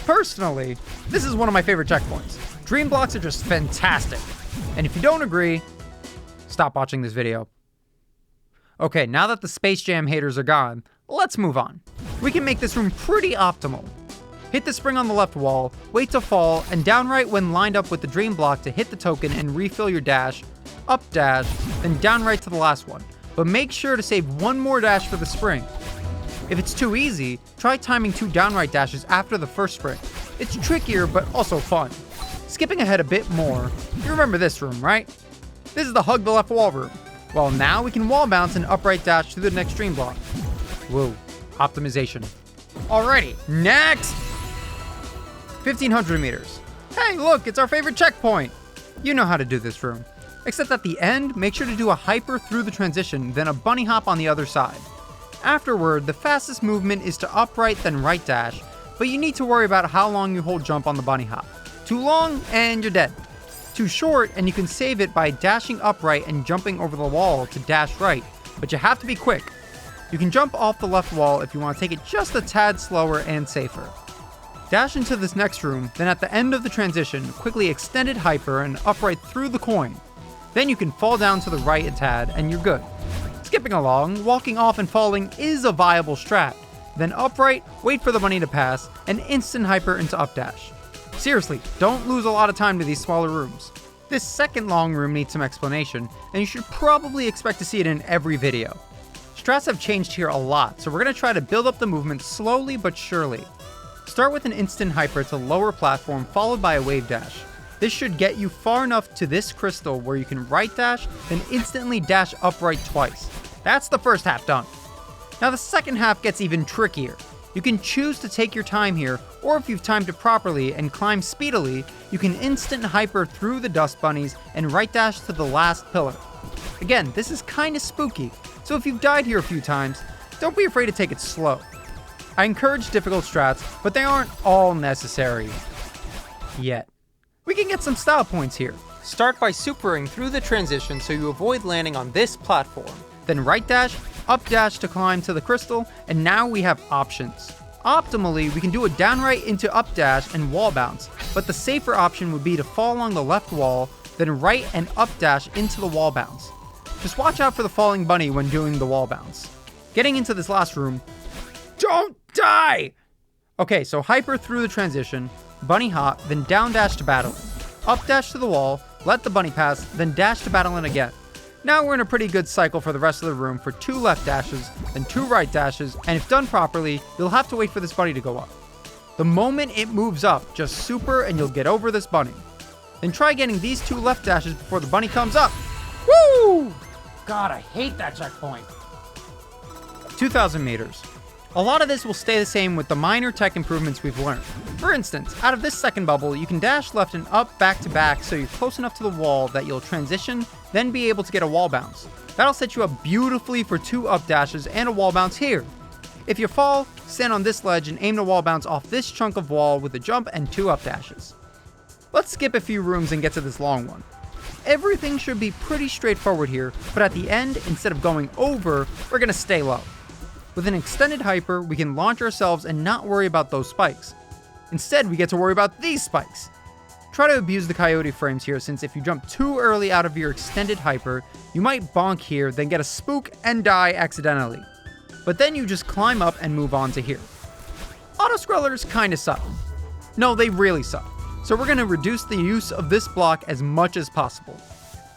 Personally, this is one of my favorite checkpoints. Dream blocks are just fantastic. And if you don't agree, stop watching this video. Okay, now that the Space Jam haters are gone, let's move on. We can make this room pretty optimal. Hit the spring on the left wall, wait to fall, and down right when lined up with the dream block to hit the token and refill your dash, up dash, then down right to the last one. But make sure to save one more dash for the spring. If it's too easy, try timing 2 downright dashes after the first spring. It's trickier, but also fun. Skipping ahead a bit more, you remember this room, right? This is the hug the left wall room. Well, now we can wall bounce and upright dash to the next dream block. Whoa, optimization. Alrighty, next! 1,500 meters. Hey, look, it's our favorite checkpoint. You know how to do this room. Except at the end, make sure to do a hyper through the transition, then a bunny hop on the other side. Afterward, the fastest movement is to upright then right dash, but you need to worry about how long you hold jump on the bunny hop. Too long, and you're dead. Too short, and you can save it by dashing upright and jumping over the wall to dash right, but you have to be quick. You can jump off the left wall if you want to take it just a tad slower and safer. Dash into this next room, then at the end of the transition, quickly extend it hyper and upright through the coin. Then you can fall down to the right a tad, and you're good. Skipping along, walking off and falling is a viable strat. Then upright, wait for the bunny to pass, and instant hyper into up dash. Seriously, don't lose a lot of time to these smaller rooms. This second long room needs some explanation, and you should probably expect to see it in every video. Strats have changed here a lot, so we're going to try to build up the movement slowly but surely. Start with an instant hyper to lower platform followed by a wave dash. This should get you far enough to this crystal where you can right dash, then instantly dash upright twice. That's the first half done. Now the second half gets even trickier. You can choose to take your time here, or if you've timed it properly and climb speedily, you can instant hyper through the dust bunnies and right dash to the last pillar. Again, this is kinda spooky, so if you've died here a few times, don't be afraid to take it slow. I encourage difficult strats, but they aren't all necessary. Yet. We can get some style points here. Start by supering through the transition so you avoid landing on this platform. Then right dash, up dash to climb to the crystal, and now we have options. Optimally, we can do a downright into up dash and wall bounce, but the safer option would be to fall along the left wall, then right and up dash into the wall bounce. Just watch out for the falling bunny when doing the wall bounce. Getting into this last room, don't die! Okay, so hyper through the transition, bunny hop, then down dash to battling. Up dash to the wall, let the bunny pass, then dash to battling again. Now we're in a pretty good cycle for the rest of the room for 2 left dashes, then 2 right dashes, and if done properly, you'll have to wait for this bunny to go up. The moment it moves up, just super and you'll get over this bunny. Then try getting these 2 left dashes before the bunny comes up. Woo! God, I hate that checkpoint. 2,000 meters. A lot of this will stay the same with the minor tech improvements we've learned. For instance, out of this second bubble, you can dash left and up back to back so you're close enough to the wall that you'll transition, then be able to get a wall bounce. That'll set you up beautifully for 2 up dashes and a wall bounce here. If you fall, stand on this ledge and aim to wall bounce off this chunk of wall with a jump and 2 up dashes. Let's skip a few rooms and get to this long one. Everything should be pretty straightforward here, but at the end, instead of going over, we're gonna stay low. With an extended hyper, we can launch ourselves and not worry about those spikes. Instead, we get to worry about these spikes. Try to abuse the coyote frames here, since if you jump too early out of your extended hyper, you might bonk here, then get a spook and die accidentally. But then you just climb up and move on to here. Auto-scrollers kinda suck. No, they really suck. So we're gonna reduce the use of this block as much as possible.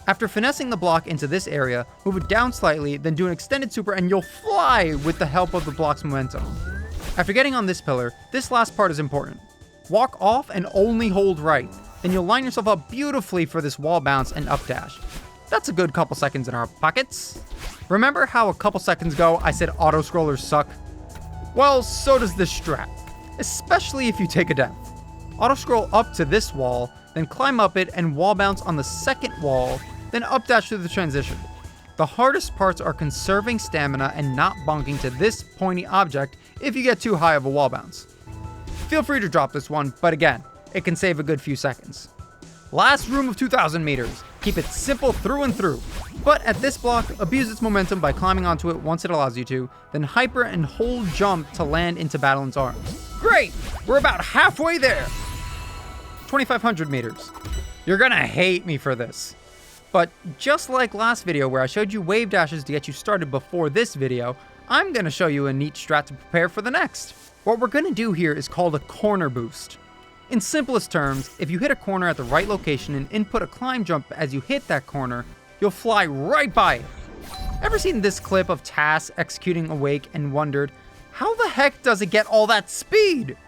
After finessing the block into this area, move it down slightly, then do an extended super and you'll fly with the help of the block's momentum. After getting on this pillar, this last part is important. Walk off and only hold right, then you'll line yourself up beautifully for this wall bounce and up dash. That's a good couple seconds in our pockets. Remember how a couple seconds ago I said auto-scrollers suck? Well, so does this strat, especially if you take a death. Auto-scroll up to this wall, then climb up it and wall bounce on the second wall, then up dash through the transition. The hardest parts are conserving stamina and not bonking to this pointy object if you get too high of a wall bounce. Feel free to drop this one, but again, it can save a good few seconds. Last room of 2,000 meters. Keep it simple through and through. But at this block, abuse its momentum by climbing onto it once it allows you to, then hyper and hold jump to land into Battleon's arms. Great! We're about halfway there! 2,500 meters. You're gonna hate me for this. But just like last video where I showed you wave dashes to get you started before this video, I'm gonna show you a neat strat to prepare for the next. What we're gonna do here is called a corner boost. In simplest terms, if you hit a corner at the right location and input a climb jump as you hit that corner, you'll fly right by it. Ever seen this clip of Tass executing Awake and wondered, how the heck does it get all that speed?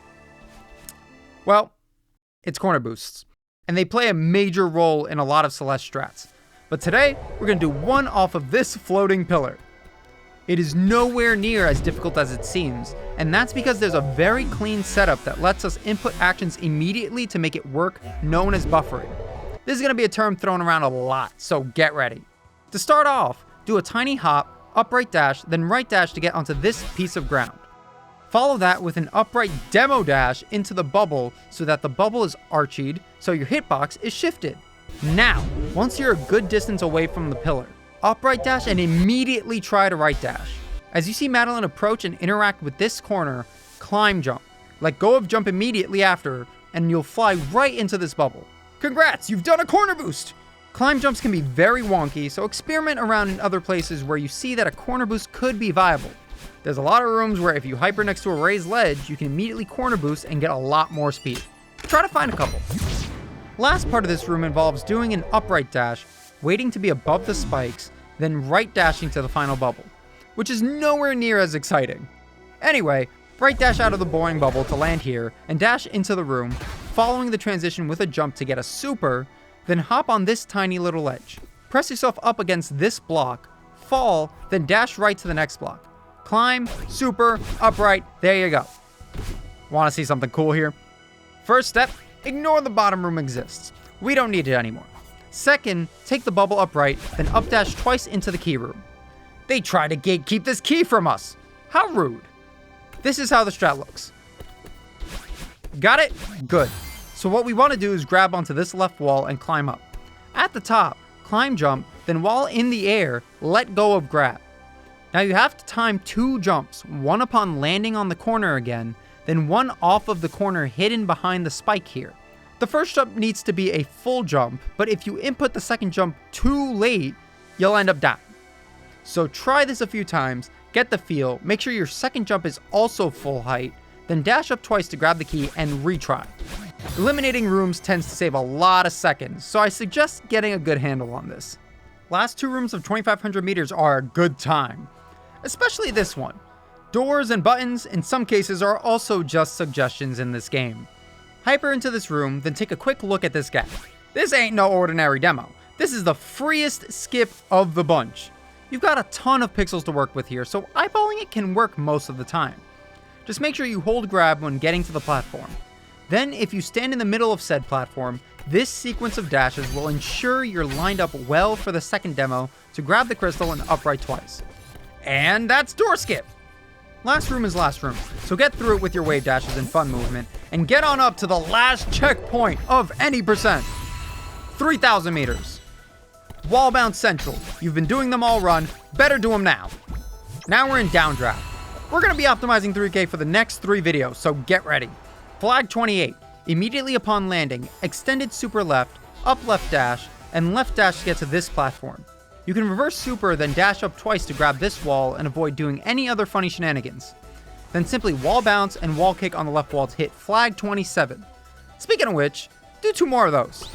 Well, it's corner boosts, and they play a major role in a lot of Celeste strats. But today, we're going to do one off of this floating pillar. It is nowhere near as difficult as it seems, and that's because there's a very clean setup that lets us input actions immediately to make it work, known as buffering. This is going to be a term thrown around a lot, so get ready. To start off, do a tiny hop, upright dash, then right dash to get onto this piece of ground. Follow that with an upright demo dash into the bubble so that the bubble is archied, so your hitbox is shifted. Now, once you're a good distance away from the pillar, upright dash and immediately try to right dash. As you see Madeline approach and interact with this corner, climb jump. Let go of jump immediately after, and you'll fly right into this bubble. Congrats, you've done a corner boost! Climb jumps can be very wonky, so experiment around in other places where you see that a corner boost could be viable. There's a lot of rooms where if you hyper next to a raised ledge, you can immediately corner boost and get a lot more speed. Try to find a couple. Last part of this room involves doing an upright dash, waiting to be above the spikes, then right dashing to the final bubble, which is nowhere near as exciting. Anyway, right dash out of the boring bubble to land here, and dash into the room, following the transition with a jump to get a super, then hop on this tiny little ledge. Press yourself up against this block, fall, then dash right to the next block. Climb, super, upright, there you go. Wanna see something cool here? First step, ignore the bottom room exists. We don't need it anymore. Second, take the bubble upright, then updash twice into the key room. They try to gatekeep this key from us. How rude. This is how the strat looks. Got it? Good. So what we want to do is grab onto this left wall and climb up. At the top, climb jump, then while in the air, let go of grab. Now you have to time 2 jumps, one upon landing on the corner again, then one off of the corner hidden behind the spike here. The first jump needs to be a full jump, but if you input the second jump too late, you'll end up down. So try this a few times, get the feel, make sure your second jump is also full height, then dash up twice to grab the key and retry. Eliminating rooms tends to save a lot of seconds, so I suggest getting a good handle on this. Last 2 rooms of 2,500 meters are a good time, especially this one. Doors and buttons, in some cases, are also just suggestions in this game. Hyper into this room, then take a quick look at this guy. This ain't no ordinary demo. This is the freest skip of the bunch. You've got a ton of pixels to work with here, so eyeballing it can work most of the time. Just make sure you hold grab when getting to the platform. Then, if you stand in the middle of said platform, this sequence of dashes will ensure you're lined up well for the second demo to grab the crystal and upright twice. And that's door skip! Last room is last room, so get through it with your wave dashes and fun movement, and get on up to the last checkpoint of any percent. 3,000 meters. Wall bounce central. You've been doing them all run, better do them now. Now we're in downdraft. We're going to be optimizing 3K for the next 3 videos, so get ready. Flag 28. Immediately upon landing, extended super left, up left dash, and left dash to get to this platform. You can reverse super, then dash up twice to grab this wall and avoid doing any other funny shenanigans. Then simply wall bounce and wall kick on the left wall to hit flag 27. Speaking of which, do 2 more of those.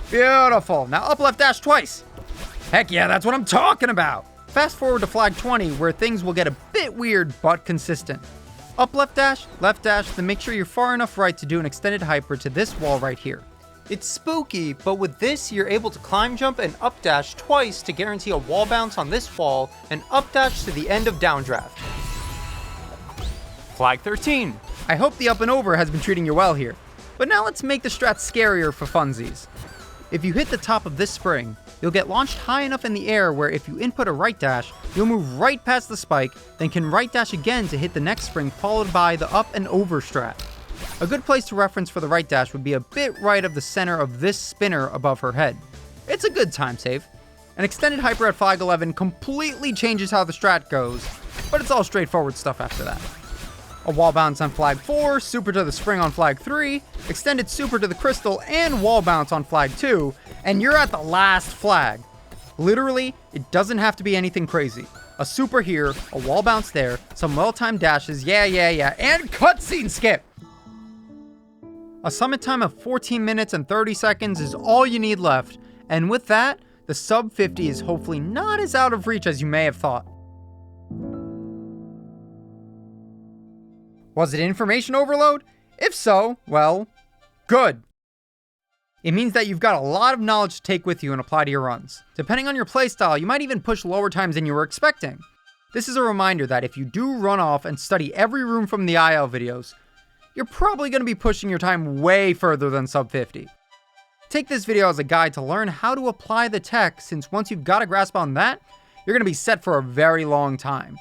Beautiful. Now up left dash twice. Heck yeah, that's what I'm talking about. Fast forward to flag 20 where things will get a bit weird but consistent. Up left dash, then make sure you're far enough right to do an extended hyper to this wall right here. It's spooky, but with this, you're able to climb jump and up dash twice to guarantee a wall bounce on this wall and up dash to the end of downdraft. Flag 13. I hope the up and over has been treating you well here, but now let's make the strat scarier for funsies. If you hit the top of this spring, you'll get launched high enough in the air where if you input a right dash, you'll move right past the spike, then can right dash again to hit the next spring followed by the up and over strat. A good place to reference for the right dash would be a bit right of the center of this spinner above her head. It's a good time save. An extended hyper at flag 11 completely changes how the strat goes, but it's all straightforward stuff after that. A wall bounce on flag 4, super to the spring on flag 3, extended super to the crystal, and wall bounce on flag 2, and you're at the last flag. Literally, it doesn't have to be anything crazy. A super here, a wall bounce there, some well-timed dashes, yeah, and cutscene skip! A summit time of 14 minutes and 30 seconds is all you need left, and with that, the sub 50 is hopefully not as out of reach as you may have thought. Was it information overload? If so, well, good. It means that you've got a lot of knowledge to take with you and apply to your runs. Depending on your playstyle, you might even push lower times than you were expecting. This is a reminder that if you do run off and study every room from the IL videos, you're probably going to be pushing your time way further than sub 50. Take this video as a guide to learn how to apply the tech, since once you've got a grasp on that, you're going to be set for a very long time.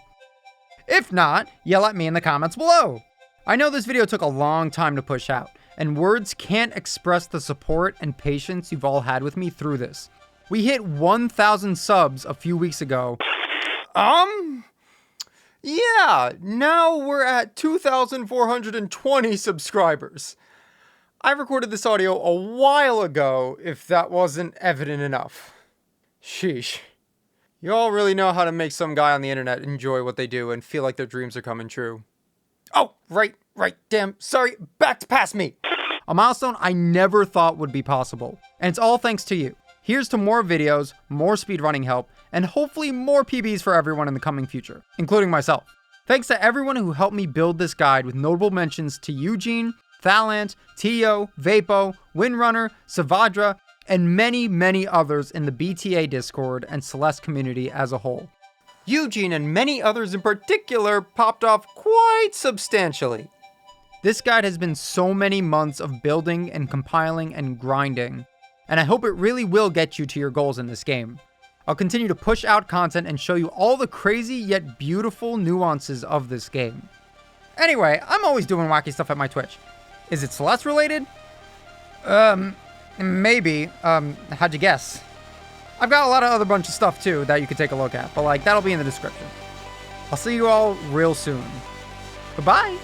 If not, yell at me in the comments below. I know this video took a long time to push out, and words can't express the support and patience you've all had with me through this. We hit 1,000 subs a few weeks ago. Yeah, now we're at 2,420 subscribers. I recorded this audio a while ago, if that wasn't evident enough. Sheesh. You all really know how to make some guy on the internet enjoy what they do and feel like their dreams are coming true. Oh, right, damn, sorry, back to past me. A milestone I never thought would be possible, and it's all thanks to you. Here's to more videos, more speedrunning help, and hopefully more PBs for everyone in the coming future, including myself. Thanks to everyone who helped me build this guide, with notable mentions to Eugene, Thalant, Tio, Vapo, Windrunner, Savadra, and many others in the BTA Discord and Celeste community as a whole. Eugene and many others in particular popped off quite substantially. This guide has been so many months of building and compiling and grinding, and I hope it really will get you to your goals in this game. I'll continue to push out content and show you all the crazy yet beautiful nuances of this game. Anyway, I'm always doing wacky stuff at my Twitch. Is it Celeste related? Maybe. How'd you guess? I've got a lot of other bunch of stuff too that you could take a look at, but that'll be in the description. I'll see you all real soon. Goodbye!